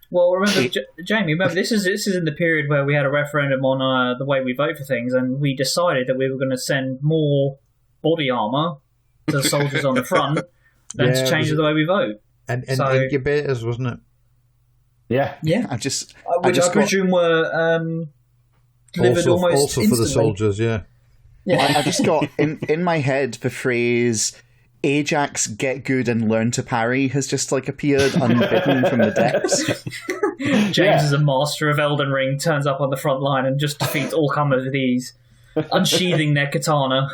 Well, remember, Jamie, this is in the period where we had a referendum on the way we vote for things, and we decided that we were going to send more body armour to the soldiers on the front than to change the way we vote. And incubators, wasn't it? Yeah. Yeah. I presume were delivered almost also instantly. For the soldiers, yeah. Yeah. I just got in my head the phrase Ajax, get good and learn to parry has just appeared unbidden from the depths. James is a master of Elden Ring, turns up on the front line and just defeats all comers with ease, unsheathing their katana.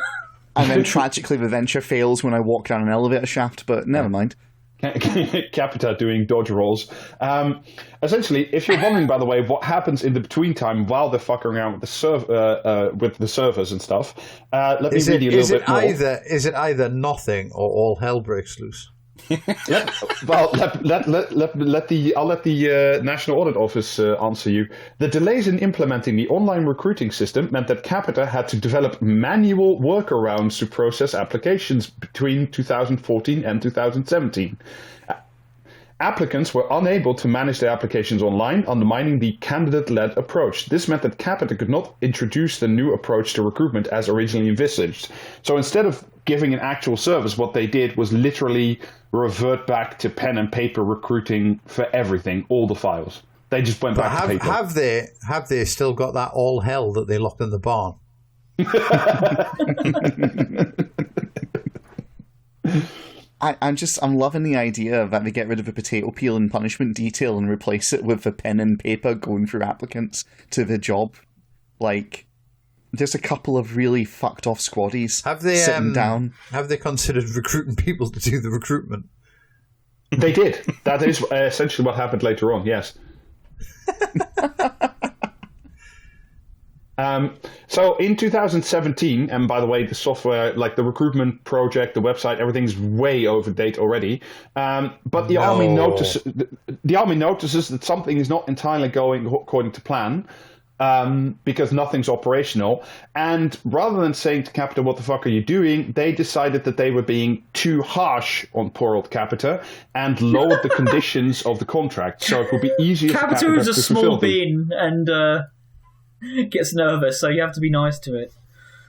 And then tragically the venture fails when I walk down an elevator shaft, but never mind. Capita doing dodge rolls. Essentially, if you're wondering, by the way, what happens in the between time while they're fucking around with the servers and stuff, let me read you a little bit more. Is it either nothing or all hell breaks loose? Yeah. Well, I'll let the National Audit Office answer you. The delays in implementing the online recruiting system meant that Capita had to develop manual workarounds to process applications between 2014 and 2017. Applicants were unable to manage their applications online, undermining the candidate-led approach. This meant that Capita could not introduce the new approach to recruitment as originally envisaged. So instead of giving an actual service, what they did was literally revert back to pen and paper recruiting for everything, all the files. They just went back to paper. Have they still got that all hell that they locked in the barn? I'm loving the idea that they get rid of a potato peel and punishment detail and replace it with a pen and paper going through applicants to the job. Like, there's a couple of really fucked off squaddies sitting down. Have they considered recruiting people to do the recruitment? They did. That is essentially what happened later on, yes. So in 2017, and by the way, the software, like the recruitment project, the website, everything's way over date already. But the army notices that something is not entirely going according to plan, because nothing's operational. And rather than saying to Capita, "What the fuck are you doing?" they decided that they were being too harsh on poor old Capita and lowered the conditions of the contract, so it would be easier. Capita is a small bean and gets nervous, so you have to be nice to it.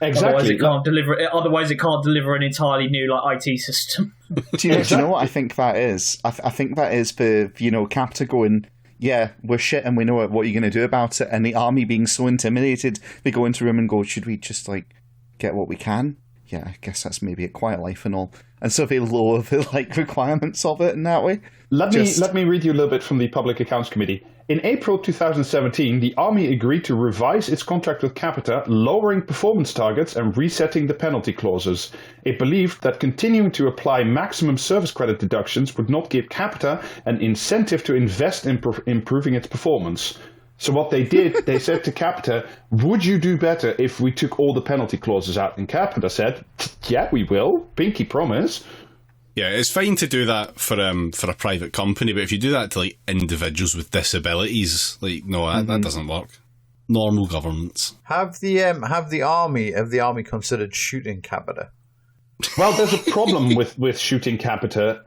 Exactly. Otherwise, it can't deliver an entirely new IT system. Do you know what I think that is? I think that is for Capita going, yeah, we're shit and we know it. What are you going to do about it? And the army being so intimidated, they go into a room and go, should we just get what we can? Yeah, I guess that's maybe a quiet life and all. And so they lower the requirements of it in that way. Let me read you a little bit from the Public Accounts Committee. In April 2017, the Army agreed to revise its contract with Capita, lowering performance targets and resetting the penalty clauses. It believed that continuing to apply maximum service credit deductions would not give Capita an incentive to invest in improving its performance. So what they did, they said to Capita, "Would you do better if we took all the penalty clauses out?" And Capita said, "Yeah, we will. Pinky promise." Yeah, it's fine to do that for a private company, but if you do that to individuals with disabilities, that doesn't work. Normal governments. Have the army considered shooting Capita? Well, there's a problem with shooting Capita.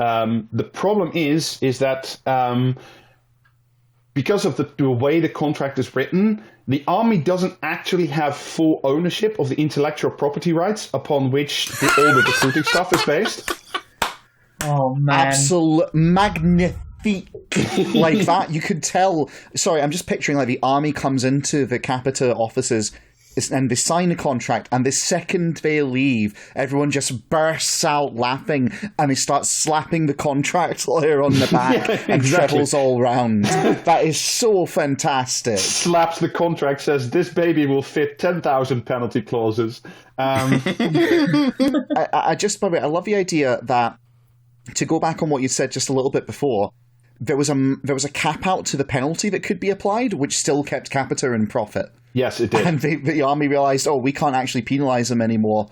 The problem is that because of the way the contract is written, the army doesn't actually have full ownership of the intellectual property rights upon which all the recruiting stuff is based. Oh, man. Absolute magnifique. Like that, you could tell. Sorry, I'm just picturing the army comes into the Capita offices and they sign a contract, and the second they leave, everyone just bursts out laughing and they start slapping the contract lawyer on the back and travels all round. That is so fantastic. Slaps the contract, says this baby will fit 10,000 penalty clauses. I love the idea that, to go back on what you said just a little bit before, there was a cap out to the penalty that could be applied, which still kept Capita in profit. Yes, it did. And the army realised, we can't actually penalise them anymore.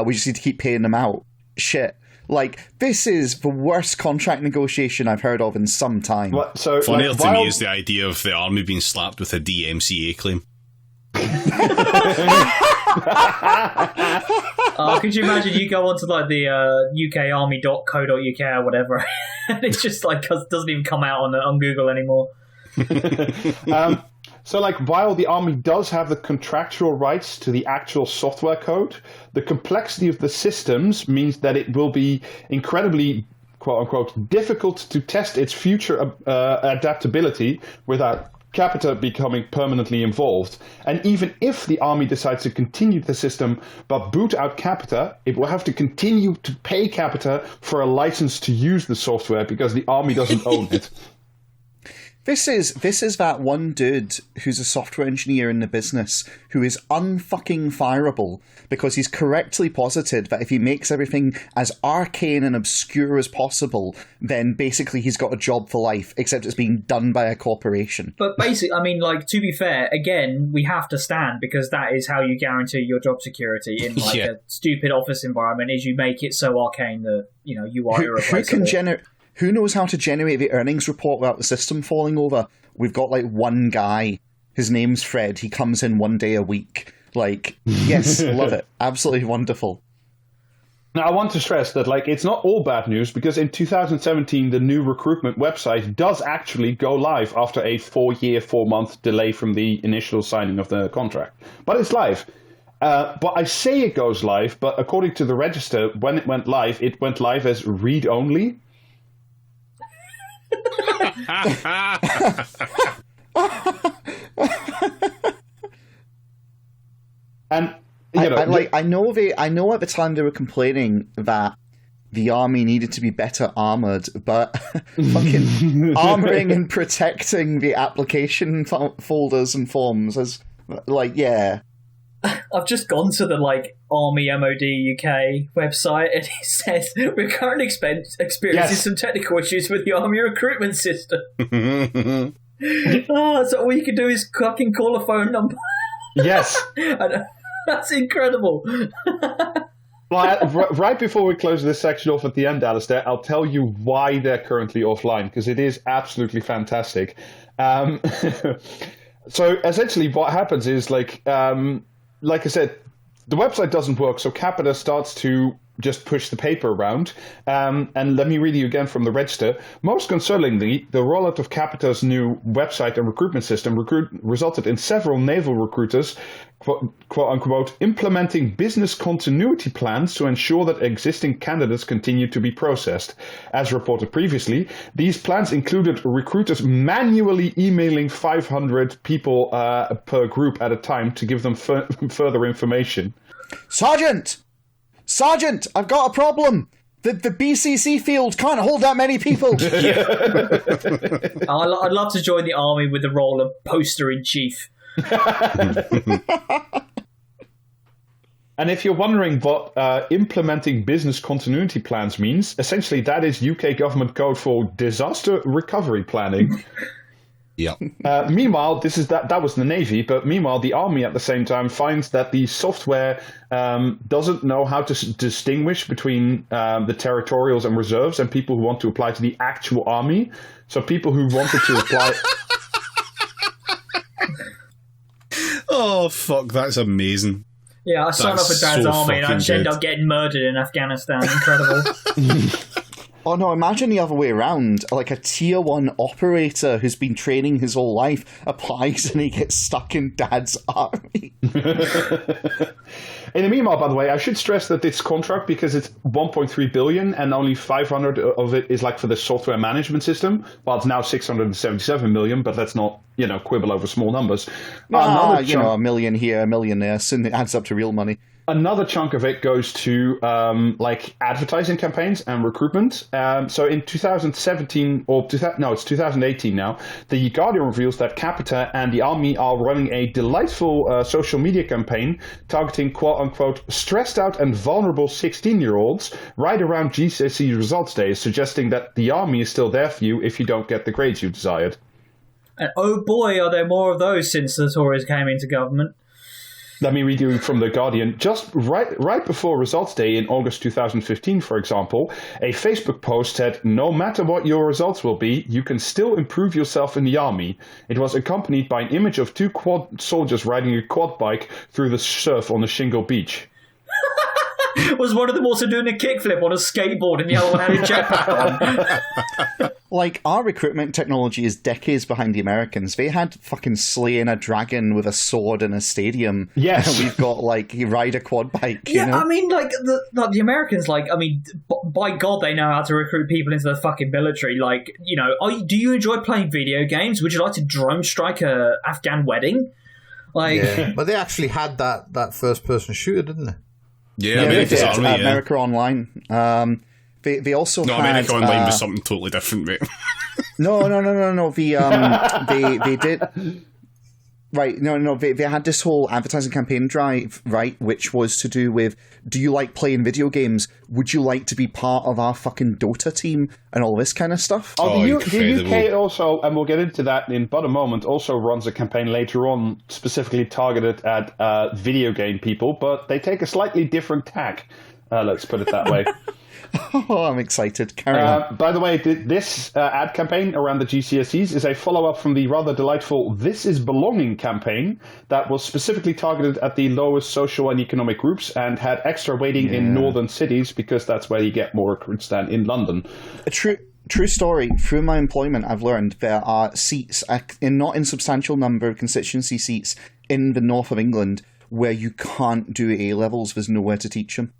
We just need to keep paying them out. Shit. This is the worst contract negotiation I've heard of in some time. Funnier to me is the idea of the army being slapped with a DMCA claim. Could you imagine you go onto the ukarmy.co.uk or whatever, and it's just doesn't even come out on Google anymore. So while the army does have the contractual rights to the actual software code, the complexity of the systems means that it will be incredibly, quote unquote, difficult to test its future adaptability without Capita becoming permanently involved. And even if the army decides to continue the system but boot out Capita, it will have to continue to pay Capita for a license to use the software because the army doesn't own it. This is that one dude who's a software engineer in the business who is unfucking fireable because he's correctly posited that if he makes everything as arcane and obscure as possible, then basically he's got a job for life, except it's being done by a corporation. But basically, I mean, like, to be fair, again, we have to stand because that is how you guarantee your job security in like a stupid office environment, is you make it so arcane that, you know, you are irreplaceable. Who knows how to generate the earnings report without the system falling over? We've got, like, one guy. His name's Fred. He comes in one day a week. Like, yes, love it. Absolutely wonderful. Now, I want to stress that, like, it's not all bad news, because in 2017, the new recruitment website does actually go live after a 4-month delay from the initial signing of the contract. But it's live. But I say it goes live, but according to the register, when it went live as read-only. And you know, I know at the time they were complaining that the army needed to be better armored, but fucking armoring and protecting the application folders and forms is like, yeah. I've just gone to the Army MOD UK website, and it says we're currently experiencing some technical issues with the Army recruitment system. So all you can do is fucking call a phone number. Yes. That's incredible. Well, right before we close this section off at the end, Alistair, I'll tell you why they're currently offline, because it is absolutely fantastic. So essentially what happens is, like I said, the website doesn't work, so Capita starts to just push the paper around. And let me read you again from the register. Most concerningly, the rollout of Capita's new website and recruitment system resulted in several naval recruiters, quote-unquote, implementing business continuity plans to ensure that existing candidates continue to be processed. As reported previously, these plans included recruiters manually emailing 500 people per group at a time to give them further information. Sergeant, I've got a problem. The BCC field can't hold that many people. I'd love to join the army with the role of poster-in-chief. And if you're wondering what implementing business continuity plans means, essentially that is UK government code for disaster recovery planning. Yeah. Meanwhile, that was the Navy, but meanwhile, the Army at the same time finds that the software doesn't know how to distinguish between the territorials and reserves and people who want to apply to the actual Army. So people who wanted to apply... Oh, fuck, that's amazing. Yeah, I signed up for Dad's Army and I just ended up getting murdered in Afghanistan. Incredible. Oh no, imagine the other way around. Like a tier 1 operator who's been training his whole life applies and he gets stuck in Dad's army. In the meanwhile, by the way, I should stress that this contract, because it's 1.3 billion and only 500 of it is like for the software management system. Well, it's now 677 million, but let's not, quibble over small numbers. A million here, a million there, soon it adds up to real money. Another chunk of it goes to advertising campaigns and recruitment. So in 2017, it's 2018 now, The Guardian reveals that Capita and the Army are running a delightful social media campaign targeting quote-unquote stressed out and vulnerable 16-year-olds right around GCSE results day, suggesting that the Army is still there for you if you don't get the grades you desired. And oh boy, are there more of those since the Tories came into government. Let me read you from The Guardian. Just right before results day in August 2015, for example, a Facebook post said, "No matter what your results will be, you can still improve yourself in the army." It was accompanied by an image of 2 quad soldiers riding a quad bike through the surf on a shingle beach. Was one of them also doing a kickflip on a skateboard and the other one had a jetpack on? Like, our recruitment technology is decades behind the Americans. They had fucking slaying a dragon with a sword in a stadium. Yes. And we've got, you ride a quad bike, Yeah, I mean, the Americans, by God, they know how to recruit people into the fucking military. Do you enjoy playing video games? Would you like to drone strike a Afghan wedding? Yeah. But they actually had that first-person shooter, didn't they? Yeah, America's Army, America Online. They also had... America Online was something totally different, mate. No. They did. Right, no, they had this whole advertising campaign drive, right, which was to do with, do you like playing video games? Would you like to be part of our fucking Dota team? And all this kind of stuff. The UK also, and we'll get into that in but a moment, also runs a campaign later on specifically targeted at video game people, but they take a slightly different tack, let's put it that way. Oh, I'm excited. Carry on. By the way, this ad campaign around the GCSEs is a follow-up from the rather delightful This Is Belonging campaign that was specifically targeted at the lowest social and economic groups and had extra weighting in northern cities because that's where you get more recruits than in London. A true story. Through my employment, I've learned there are seats, not in substantial number of constituency seats in the north of England where you can't do A-levels. There's nowhere to teach them.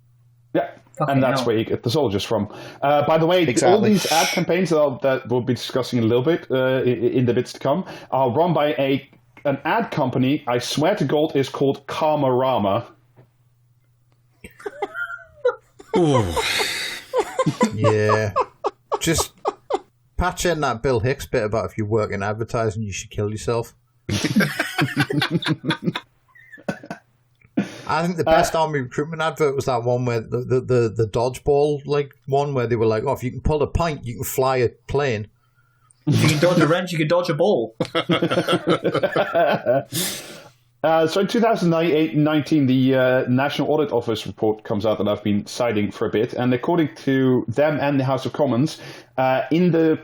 Yeah. And that's where you get the soldiers from. By the way, all these ad campaigns that we'll be discussing a little bit in the bits to come are run by an ad company, I swear to God, is called Karmarama. Yeah. Just patch in that Bill Hicks bit about if you work in advertising, you should kill yourself. I think the best army recruitment advert was that one where the dodgeball one where they were like, oh, if you can pull a pint, you can fly a plane. If you can dodge a wrench, you can dodge a ball. So in 2019, the National Audit Office report comes out that I've been citing for a bit, and according to them and the House of Commons, in the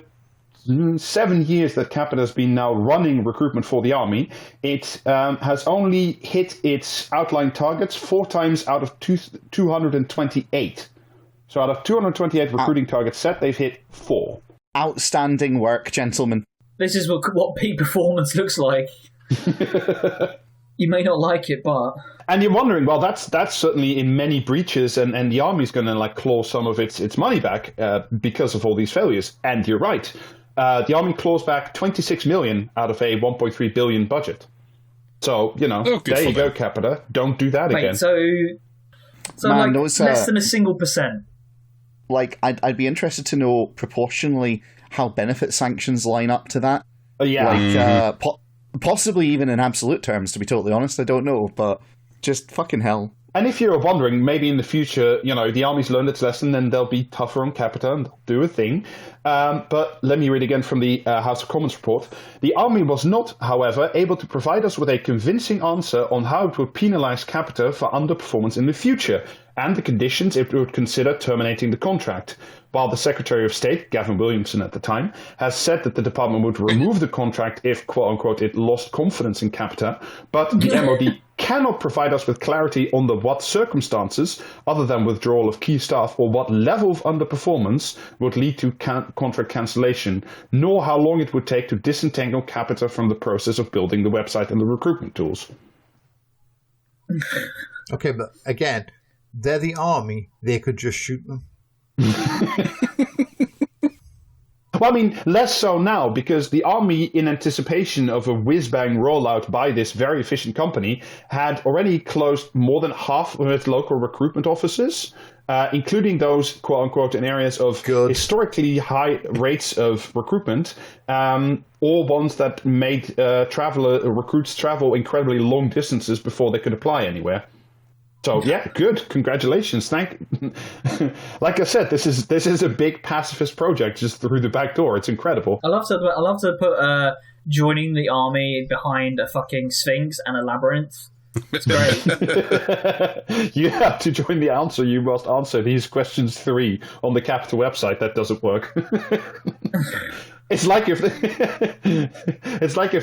7 years that Capita has been now running recruitment for the army, it has only hit its outlined targets 4 times out of 228. So out of 228 recruiting targets set, they've hit 4. Outstanding work, gentlemen. This is what peak performance looks like. You may not like it, but... And you're wondering, well, that's certainly in many breaches, and the army's going to claw some of its money back because of all these failures. And you're right. The army claws back 26 million out of a 1.3 billion budget. So, there you go, Capita. Don't do that again. So man, less than a single %. I'd be interested to know proportionally how benefit sanctions line up to that. Yeah. Possibly even in absolute terms, to be totally honest. I don't know, but just fucking hell. And if you're wondering, maybe in the future, the army's learned its lesson and they'll be tougher on Capita and do a thing. But let me read again from the House of Commons report. The army was not, however, able to provide us with a convincing answer on how it would penalise Capita for underperformance in the future and the conditions it would consider terminating the contract. While the Secretary of State, Gavin Williamson at the time, has said that the department would remove the contract if, quote-unquote, it lost confidence in Capita, but the MOD cannot provide us with clarity on what circumstances, other than withdrawal of key staff, or what level of underperformance would lead to contract cancellation, nor how long it would take to disentangle Capita from the process of building the website and the recruitment tools. Okay, but again, they're the army. They could just shoot them. Well, I mean, less so now, because the army, in anticipation of a whiz-bang rollout by this very efficient company, had already closed more than half of its local recruitment offices, including those, quote-unquote, in areas of historically high rates of recruitment, or ones that made recruits travel incredibly long distances before they could apply anywhere. So yeah, good. Congratulations. Like I said, this is a big pacifist project just through the back door. It's incredible. I love to put joining the army behind a fucking sphinx and a labyrinth. It's great. You have to join the answer. You must answer these questions 3 on the Capita website. That doesn't work. It's like if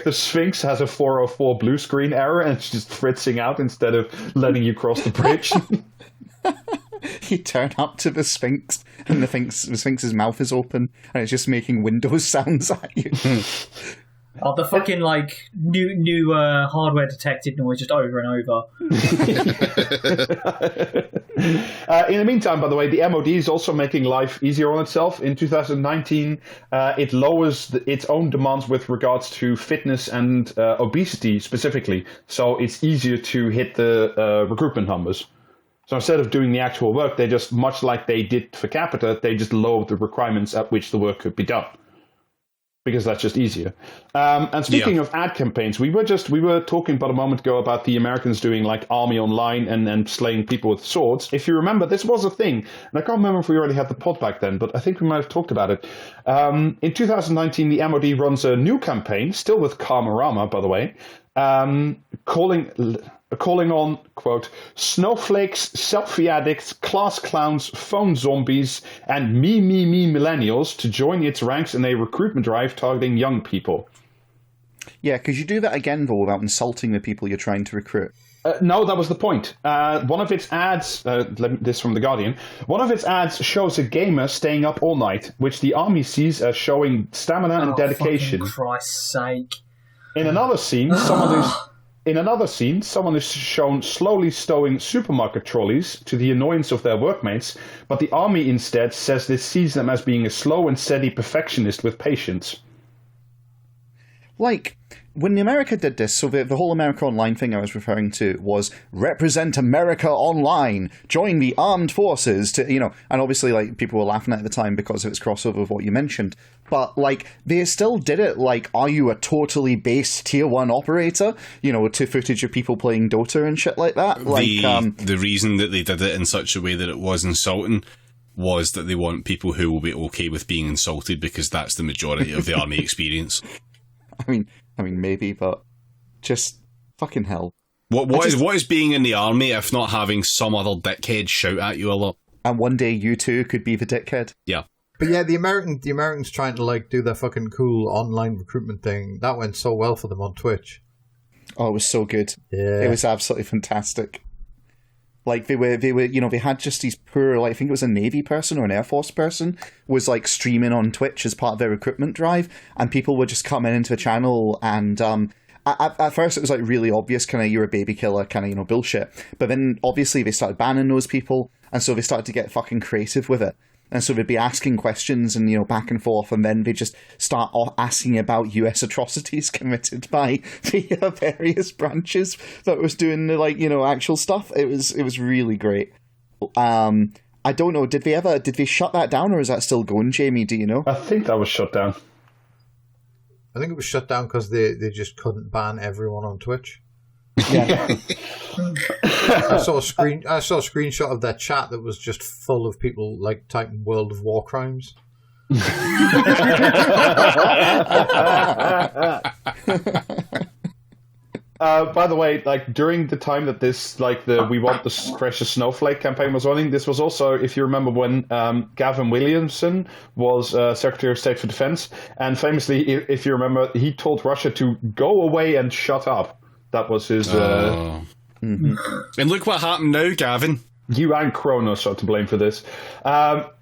the Sphinx has a 404 blue screen error and it's just fritzing out instead of letting you cross the bridge. You turn up to the Sphinx and the Sphinx's mouth is open and it's just making Windows sounds at you. Oh, the fucking new hardware detected noise just over and over. In the meantime, by the way, the MOD is also making life easier on itself. In 2019, it lowers its own demands with regards to fitness and obesity specifically. So it's easier to hit the recruitment numbers. So instead of doing the actual work, they just, much like they did for Capita, they just lowered the requirements at which the work could be done. because that's just easier. And speaking of ad campaigns, we were talking about a moment ago about the Americans doing like army online and slaying people with swords. If you remember, this was a thing, and I can't remember if we already had the pod back then, but I think we might have talked about it. In 2019, the MOD runs a new campaign, still with Karmarama, by the way, calling on, quote, snowflakes, selfie addicts, class clowns, phone zombies, and me millennials to join its ranks in a recruitment drive targeting young people. Yeah, could you do that again, though, without insulting the people you're trying to recruit? No, that was the point. One of its ads, this from The Guardian, one of its ads shows a gamer staying up all night, which the army sees as showing stamina and dedication. For Christ's sake. In another scene, someone is shown slowly stowing supermarket trolleys to the annoyance of their workmates, but the army instead says this sees them as being a slow and steady perfectionist with patience. Like, when America did this, so the whole America Online thing I was referring to was represent America online, join the armed forces to, and obviously, like, people were laughing at the time because of its crossover with what you mentioned. But, like, they still did it like, are you a totally base tier 1 operator? To footage of people playing Dota and shit like that. The reason that they did it in such a way that it was insulting was that they want people who will be okay with being insulted, because that's the majority of the army experience. I mean, maybe, but just fucking hell. What is being in the army if not having some other dickhead shout at you a lot? And one day you too could be the dickhead. Yeah. But yeah, the Americans trying to like do their fucking cool online recruitment thing, that went so well for them on Twitch. Oh, it was so good. Yeah. It was absolutely fantastic. Like they were, they had just these poor, like, I think it was a Navy person or an Air Force person was like streaming on Twitch as part of their recruitment drive, and people were just coming into the channel, and at first it was like really obvious, kind of, you're a baby killer, kind of, bullshit. But then obviously they started banning those people, and so they started to get fucking creative with it. And so they'd be asking questions and, back and forth, and then they just start asking about US atrocities committed by the various branches that was doing the, like, actual stuff. It was really great. I don't know, did they shut that down, or is that still going, Jamie? Do you know? I think that was shut down. I think it was shut down because they just couldn't ban everyone on Twitch. Yeah. I saw a screenshot of their chat that was just full of people like typing World of War crimes. By the way, like, during the time that this, like, the We Want the Precious Snowflake campaign was running, this was also, if you remember, when Gavin Williamson was Secretary of State for Defense, and famously, if you remember, he told Russia to go away and shut up. That was his... And look what happened now, Gavin. You and Kronos are to blame for this.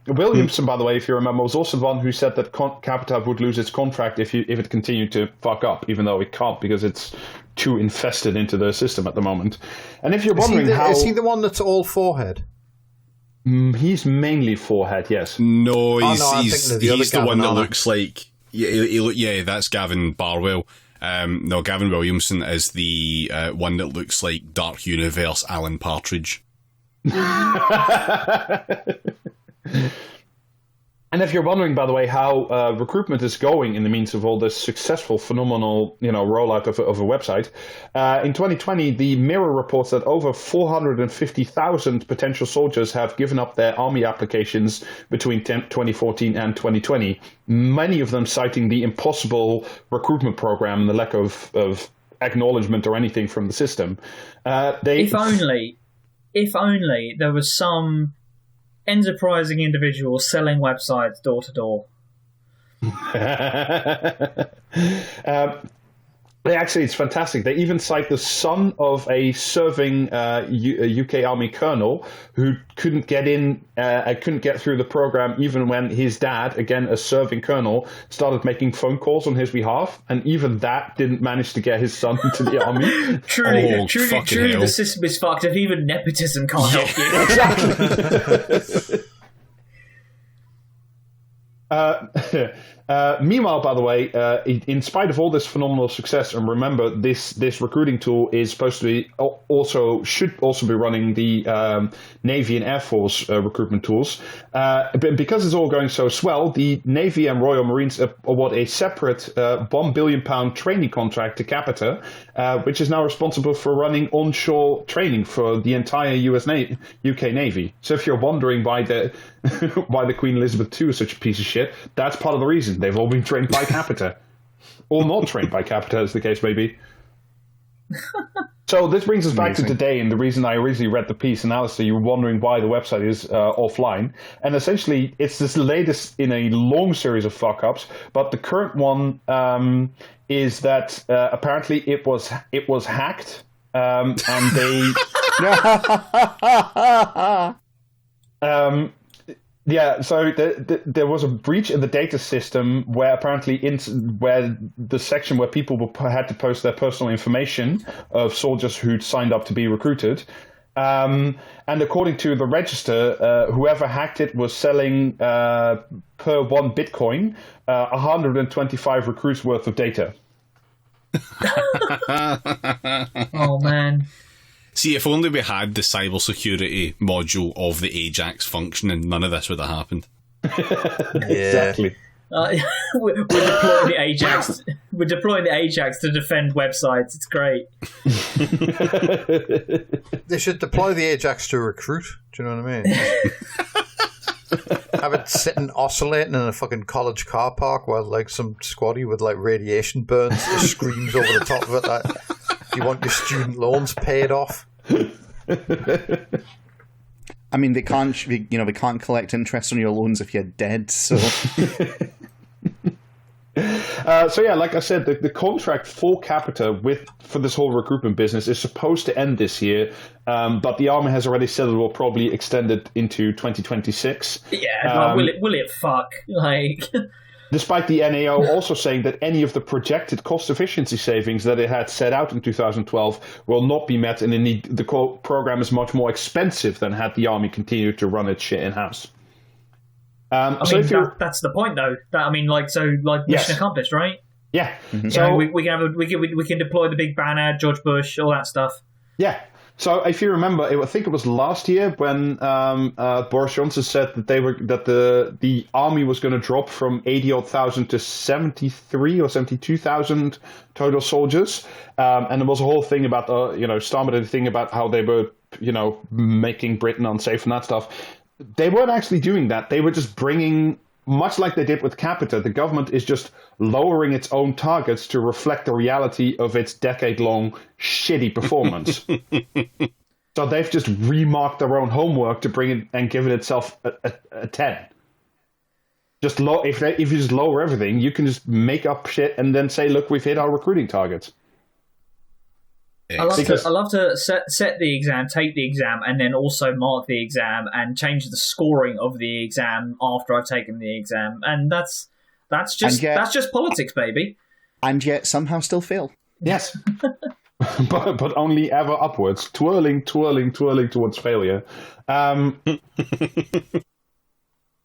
Williamson, by the way, if you remember, was also the one who said that Capita would lose its contract if it continued to fuck up, even though it can't because it's too infested into the system at the moment. And if you're wondering is he the one that's all forehead? He's mainly forehead, yes. No, he's the one that looks like... Yeah, that's Gavin Barwell. No, Gavin Williamson is the one that looks like Dark Universe Alan Partridge. And if you're wondering, by the way, how recruitment is going in the means of all this successful, phenomenal, rollout of a website, in 2020, the Mirror reports that over 450,000 potential soldiers have given up their army applications between 2014 and 2020. Many of them citing the impossible recruitment program and the lack of acknowledgement or anything from the system. If only there was some enterprising individuals selling websites door to door. Actually, it's fantastic. They even cite the son of a serving UK Army colonel who couldn't get in, couldn't get through the program, even when his dad, again a serving colonel, started making phone calls on his behalf, and even that didn't manage to get his son into the army. Truly, the system is fucked if even nepotism can't help you. Exactly. Meanwhile, by the way, in spite of all this phenomenal success, and remember, this recruiting tool is supposed to be should also be running the Navy and Air Force recruitment tools. But because it's all going so swell, the Navy and Royal Marines award a separate £1 billion training contract to Capita, which is now responsible for running onshore training for the entire UK Navy. So if you're wondering why the Queen Elizabeth II is such a piece of shit, that's part of the reason. They've all been trained by Capita. Or not trained by Capita, as the case may be. So this brings us back to today, and the reason I originally read the piece, and Alistair, you were wondering why the website is offline. And essentially, it's this latest in a long series of fuck-ups, but the current one is that apparently it was hacked, and they... Yeah, so there was a breach in the data system where apparently where the section where people had to post their personal information of soldiers who'd signed up to be recruited. And according to the register, whoever hacked it was selling per 1 Bitcoin 125 recruits worth of data. Oh, man. See, if only we had the cybersecurity module of the Ajax functioning, none of this would have happened. Exactly. We're deploying the Ajax. We're deploying the Ajax to defend websites. It's great. They should deploy the Ajax to recruit. Do you know what I mean? Have it sitting oscillating in a fucking college car park while like some squaddy with like radiation burns just screams over the top of it like, you want your student loans paid off? I mean, they can't collect interest on your loans if you're dead. So, so yeah, like I said, the contract for Capita for this whole recruitment business is supposed to end this year, but the Army has already said it will probably extend it into 2026. Yeah, will it fuck like? Despite the NAO also saying that any of the projected cost efficiency savings that it had set out in 2012 will not be met, and indeed the program is much more expensive than had the Army continued to run its shit in-house. That's the point, though. Mission accomplished, right? Yeah. Mm-hmm. So we can deploy the big banner, George Bush, all that stuff. Yeah. So if you remember, I think it was last year when Boris Johnson said that the army was going to drop from 80,000 to 73 or 72,000 total soldiers, and there was a whole thing about started a thing about how they were making Britain unsafe and that stuff. They weren't actually doing that. They were just bringing, much like they did with Capita, the government is just lowering its own targets to reflect the reality of its decade-long shitty performance. So they've just remarked their own homework to bring it and give it itself a 10. Just if you just lower everything, you can just make up shit and then say, look, we've hit our recruiting targets. I love to set the exam, take the exam, and then also mark the exam and change the scoring of the exam after I've taken the exam, and that's just politics, baby. And yet somehow still fail. Yes, but only ever upwards, twirling towards failure.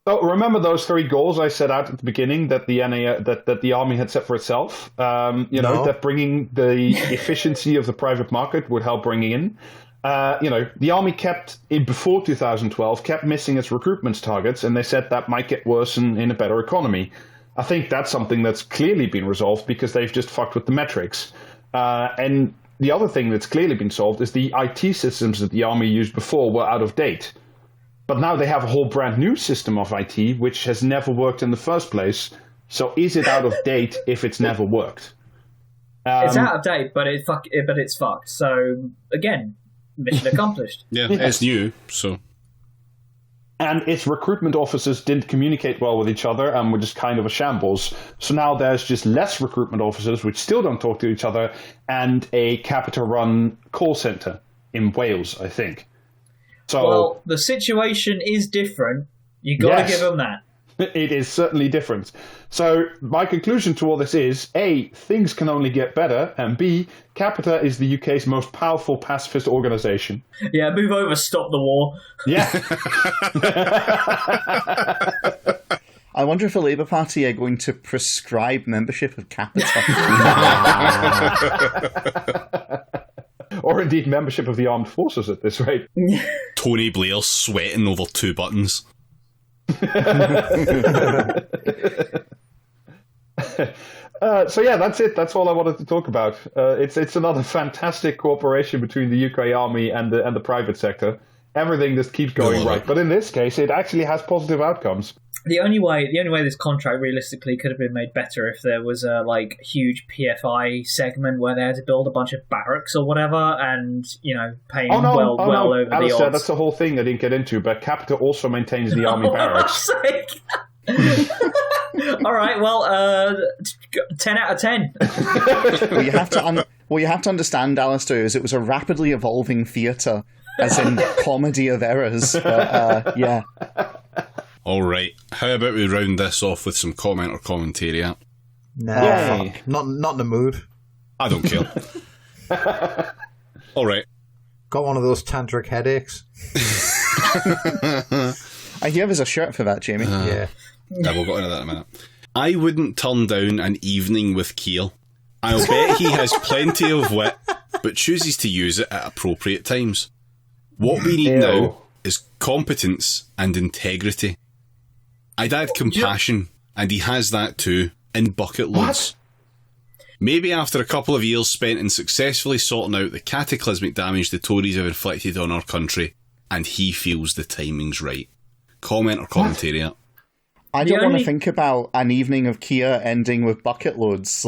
So remember those 3 goals I set out at the beginning that the that the Army had set for itself. That bringing the efficiency of the private market would help bring in. The Army before 2012 kept missing its recruitment targets, and they said that might get worse in a better economy. I think that's something that's clearly been resolved because they've just fucked with the metrics. And the other thing that's clearly been solved is the IT systems that the Army used before were out of date. But now they have a whole brand new system of IT, which has never worked in the first place. So is it out of date if it's never worked? It's out of date, but it's fucked. So again, mission accomplished. Yeah, it's new. So, and its recruitment officers didn't communicate well with each other and were just kind of a shambles. So now there's just less recruitment officers, which still don't talk to each other, and a Capita-run call center in Wales, I think. So, well, the situation is different. You got to give them that. It is certainly different. So my conclusion to all this is, A, things can only get better, and B, Capita is the UK's most powerful pacifist organisation. Yeah, move over, stop the war. Yeah. I wonder if the Labour Party are going to prescribe membership of Capita. Or indeed membership of the armed forces at this rate. Tony Blair sweating over 2 buttons. So yeah, that's it. That's all I wanted to talk about. It's another fantastic cooperation between the UK Army and the private sector. Everything just keeps going right. But in this case, it actually has positive outcomes. The only way this contract realistically could have been made better if there was a huge PFI segment where they had to build a bunch of barracks or whatever, and paying well over the odds. That's the whole thing I didn't get into. But Capita also maintains the army barracks. All right, well, 10 out of 10. What you have to understand, Alistair, is it was a rapidly evolving theatre, as in comedy of errors. But, yeah. All right, how about we round this off with some comment or commentariat? Nah, not in the mood. I don't care. All right. Got one of those tantric headaches. I hear there's a shirt for that, Jamie. Yeah. We'll go into that in a minute. I wouldn't turn down an evening with Keir. I'll bet he has plenty of wit, but chooses to use it at appropriate times. What we need now is competence and integrity. I'd add compassion, and he has that too, in bucket loads. Maybe after a couple of years spent in successfully sorting out the cataclysmic damage the Tories have inflicted on our country, and he feels the timing's right. Comment or commentariat? I don't want to think about an evening of Keir ending with bucket loads.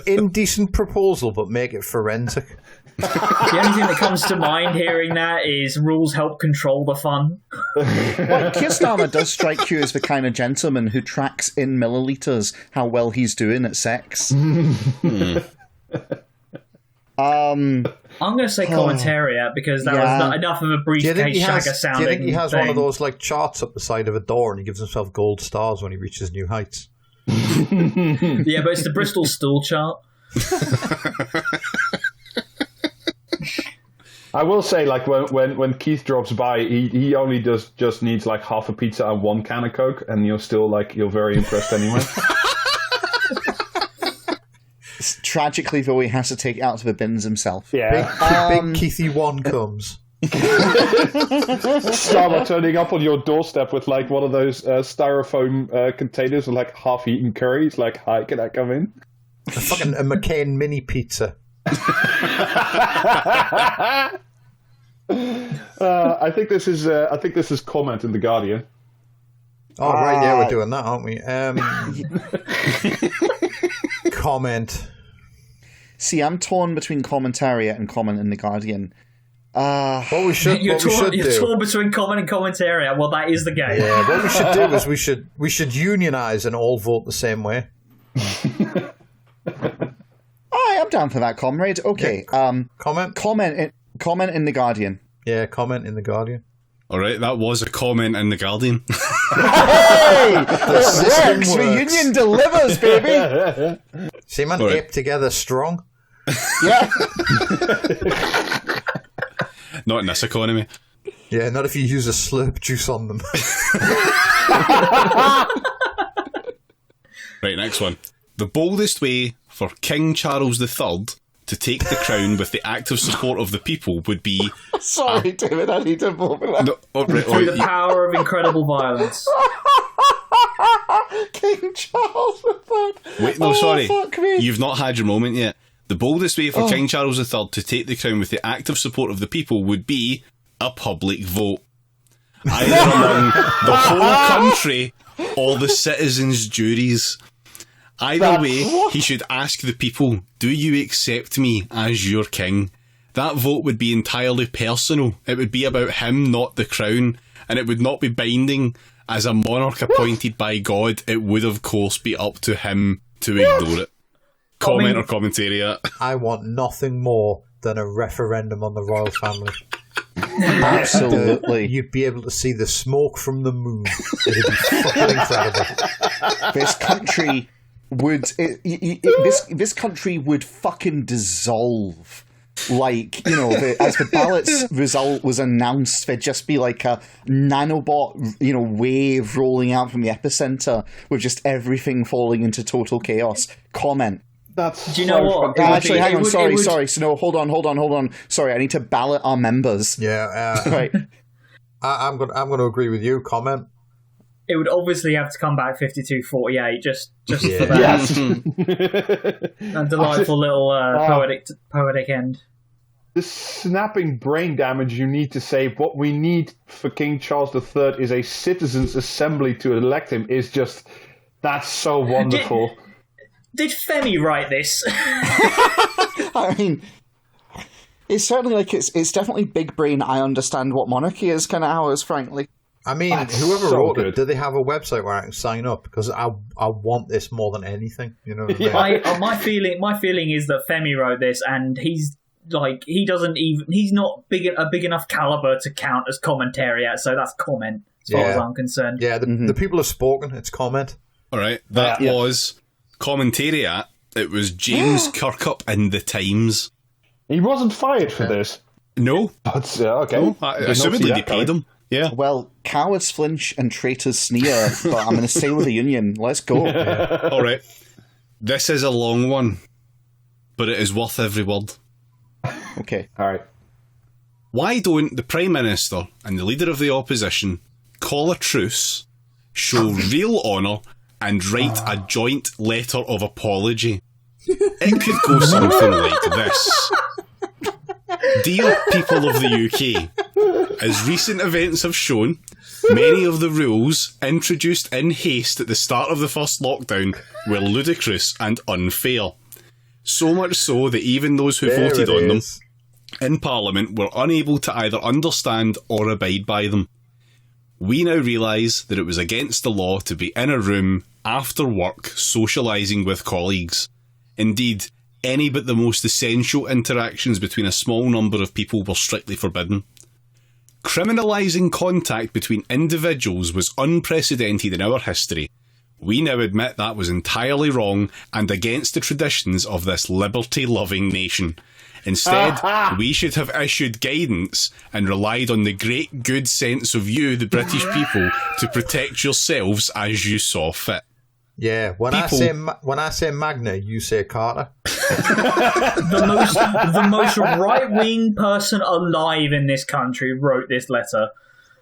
Indecent proposal, but make it forensic. The only thing that comes to mind hearing that is rules help control the fun. Well, Keir Starmer does strike you as the kind of gentleman who tracks in millilitres how well he's doing at sex. I'm going to say commentariat because that was not enough of a briefcase shagger sounding. Do you think he has thing. one of those charts up the side of a door and he gives himself gold stars when he reaches new heights? Yeah, but it's the Bristol stool chart. I will say, when Keith drops by, he only just needs half a pizza and 1 can of Coke, and you're still you're very impressed anyway. Tragically, though, he has to take it out to the bins himself. Yeah. Big Keithy 1 comes. Starmer turning up on your doorstep with one of those styrofoam containers with half-eaten curries. Hi, can I come in? A McCain mini pizza. I think this is comment in the Guardian. Oh right, yeah, we're doing that, aren't we? Comment. See, I'm torn between commentariat and comment in the Guardian. You're torn between comment and commentariat. Well, that is the game. Yeah, what we should do is we should unionise and all vote the same way. I'm down for that, comrade. Okay. Yeah. Comment in the Guardian. Yeah, comment in the Guardian. All right, that was a comment in the Guardian. Hey, it works. The union delivers, baby. See, man, right. Ape together strong. Yeah. Not in this economy. Yeah, not if you use a slurp juice on them. Right, next one. The boldest way for King Charles III to take the crown with the active support of the people would be... Sorry, David, I need to move it. No, through the power of incredible violence. King Charles III. Wait, no, sorry. Fuck me. You've not had your moment yet. The boldest way for King Charles III to take the crown with the active support of the people would be a public vote. Either among the whole country or the citizens' juries. Either way, he should ask the people, do you accept me as your king? That vote would be entirely personal. It would be about him, not the crown, and it would not be binding. As a monarch appointed by God, it would of course be up to him to ignore it. Comment or commentariat? I want nothing more than a referendum on the royal family. Absolutely. You'd be able to see the smoke from the moon. It'd be fucking incredible. This country would this country would fucking dissolve like, you know, as the ballot's result was announced, there'd just be like a nanobot, you know, wave rolling out from the epicenter with just everything falling into total chaos. Comment. That's Do you know what? Actually, hang on. Sorry. So no, hold on. Sorry, I need to ballot our members. Yeah. Right. I'm going to agree with you. Comment. It would obviously have to come back 52-48 just for that. Yes. A delightful little poetic end. The snapping brain damage you need to say what we need for King Charles III is a citizens' assembly to elect him is just, that's so wonderful. Did Femi write this? I mean, it's certainly like it's definitely big brain. I understand what monarchy is kind of ours, frankly. I mean, That's whoever so wrote good. it, do they have a website where I can sign up? Because I want this more than anything. You know what I mean? My feeling is that Femi wrote this, and he's not a big enough caliber to count as commentary yet. So that's comment, as far as I'm concerned. Yeah, the people have spoken. It's comment. All right, that was commentariat. It was James Kirkup in the Times. He wasn't fired for this. No, But, okay. no, assumedly they paid him. Yeah. Well, cowards flinch and traitors sneer, but I'm going to stay with the Union. Let's go. All right. This is a long one, but it is worth every word. Okay. All right. Why don't the Prime Minister and the Leader of the Opposition call a truce, show real honour, and write a joint letter of apology? It could go something like this. Dear people of the UK, as recent events have shown, many of the rules introduced in haste at the start of the first lockdown were ludicrous and unfair. So much so that even those who voted on them in Parliament were unable to either understand or abide by them. We now realise that it was against the law to be in a room after work socialising with colleagues. Indeed, any but the most essential interactions between a small number of people were strictly forbidden. Criminalising contact between individuals was unprecedented in our history. We now admit that was entirely wrong and against the traditions of this liberty-loving nation. Instead, we should have issued guidance and relied on the great good sense of you, the British people, to protect yourselves as you saw fit. Yeah, when I say Magna, you say Carter. The most right-wing person alive in this country wrote this letter.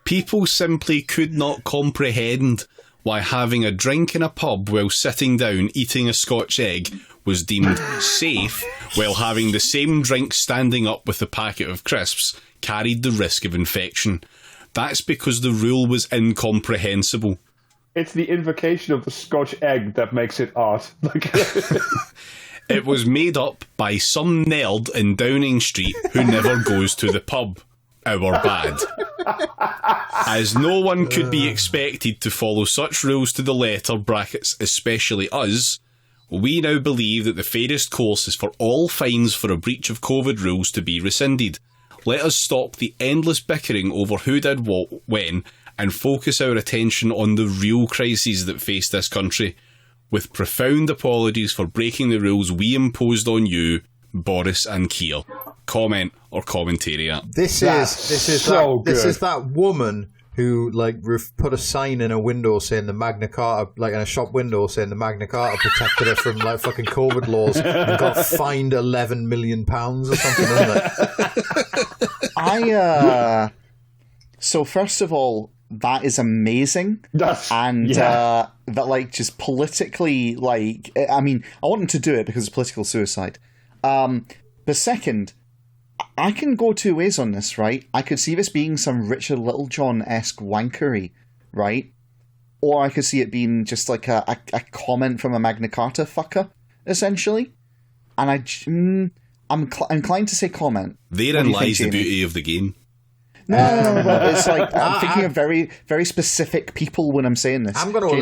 People simply could not comprehend why having a drink in a pub while sitting down eating a Scotch egg was deemed safe, while having the same drink standing up with a packet of crisps carried the risk of infection. That's because the rule was incomprehensible. It's the invocation of the Scotch egg that makes it art. It was made up by some nerd in Downing Street who never goes to the pub. Our bad. As no one could be expected to follow such rules to the letter, brackets, especially us, we now believe that the fairest course is for all fines for a breach of COVID rules to be rescinded. Let us stop the endless bickering over who did what, when, and focus our attention on the real crises that face this country. With profound apologies for breaking the rules we imposed on you, Boris and Keir. Comment or commentariat. This is that woman who put a sign in a window saying the Magna Carta, in a shop window saying the Magna Carta protected her from fucking COVID laws and got fined £11 million or something, isn't it? So first of all, that is amazing. That just politically, I mean, I want them to do it because it's political suicide. But second, I can go two ways on this, right? I could see this being some Richard Littlejohn-esque wankery, right? Or I could see it being just like a comment from a Magna Carta fucker, essentially. And I'm inclined to say comment. Therein lies the beauty of the game. No, but it's I'm thinking of very, very specific people when I'm saying this. I'm going to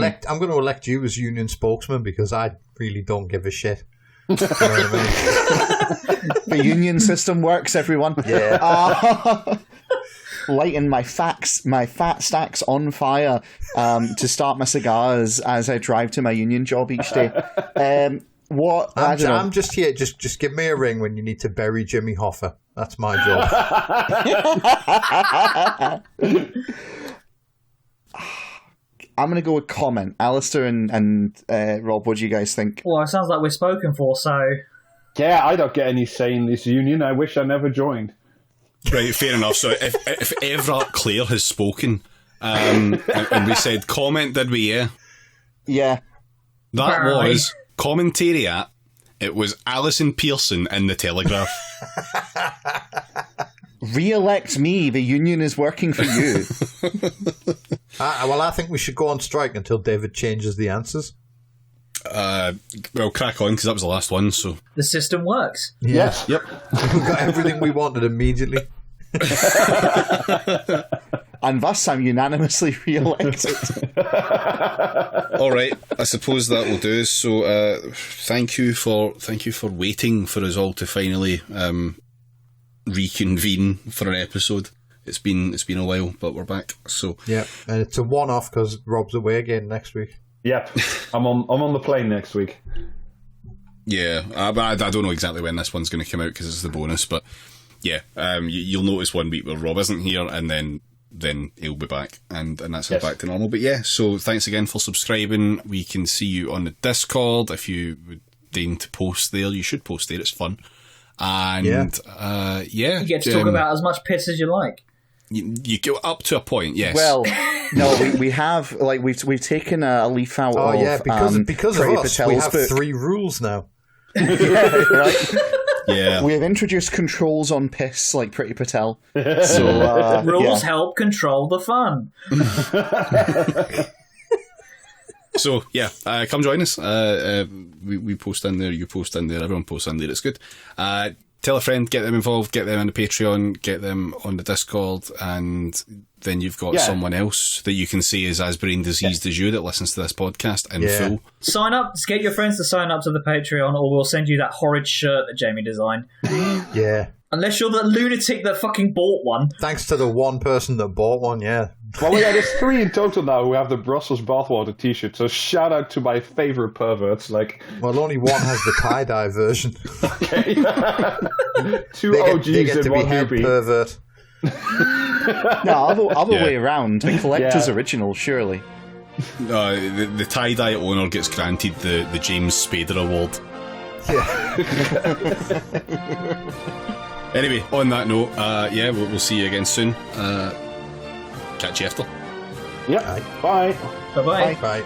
elect you as union spokesman because I really don't give a shit. You know what I mean? The union system works, everyone. Yeah. Lighting my fat stacks on fire to start my cigars as I drive to my union job each day. What? I don't know. I'm just here. Just give me a ring when you need to bury Jimmy Hoffa. That's my job. I'm going to go with comment. Alistair and Rob, what do you guys think? Well, it sounds like we're spoken for, so... Yeah, I don't get any say in this union. I wish I never joined. Right, fair enough. So if Everard Clare has spoken, and we said comment, did we, yeah? Yeah. That Apparently. was commentariat. It was Alison Pearson in the Telegraph. Re-elect me. The union is working for you. Well, I think we should go on strike until David changes the answers. Well, crack on, because that was the last one, so... The system works. Yes. Yep. We got everything we wanted immediately. And thus I'm unanimously re-elected. All right, I suppose that will do. So, thank you for waiting for us all to finally reconvene for an episode. It's been a while, but we're back. So yeah, and it's a one-off because Rob's away again next week. Yep, I'm on the plane next week. yeah, I don't know exactly when this one's going to come out because it's the bonus, but yeah, you'll notice 1 week where Rob isn't here, and then he'll be back, and that's how back to normal. But yeah, so thanks again for subscribing. We can see you on the Discord. If you would deign to post there, you should post there. It's fun. And you get to talk about as much piss as you like. You go up to a point, yes. Well, no, we have we've taken a leaf out of because of us, Patel's we have book. 3 rules now. Yeah, right. Yeah, we have introduced controls on piss like Priti Patel. So rules help control the fun. So yeah, come join us. We post in there, you post in there, everyone posts in there. It's good. Tell a friend, get them involved, get them on the Patreon, get them on the Discord, and then you've got someone else that you can see is as brain diseased as you that listens to this podcast in full. Sign up. Get your friends to sign up to the Patreon, or we'll send you that horrid shirt that Jamie designed. Yeah. Unless you're the lunatic that fucking bought one. Thanks to the one person that bought one, yeah. Well, yeah, there's 3 in total now who have the Brussels bathwater t-shirt, so shout out to my favourite perverts. Well, only one has the tie-dye version. Okay. 2 they OGs get and to 1 be head newbie. pervert. No, other way around. The collector's original, surely. The tie-dye owner gets granted the James Spader Award. Yeah. Anyway, on that note, we'll see you again soon. Catch you after. Yep. Bye. Bye-bye. Bye.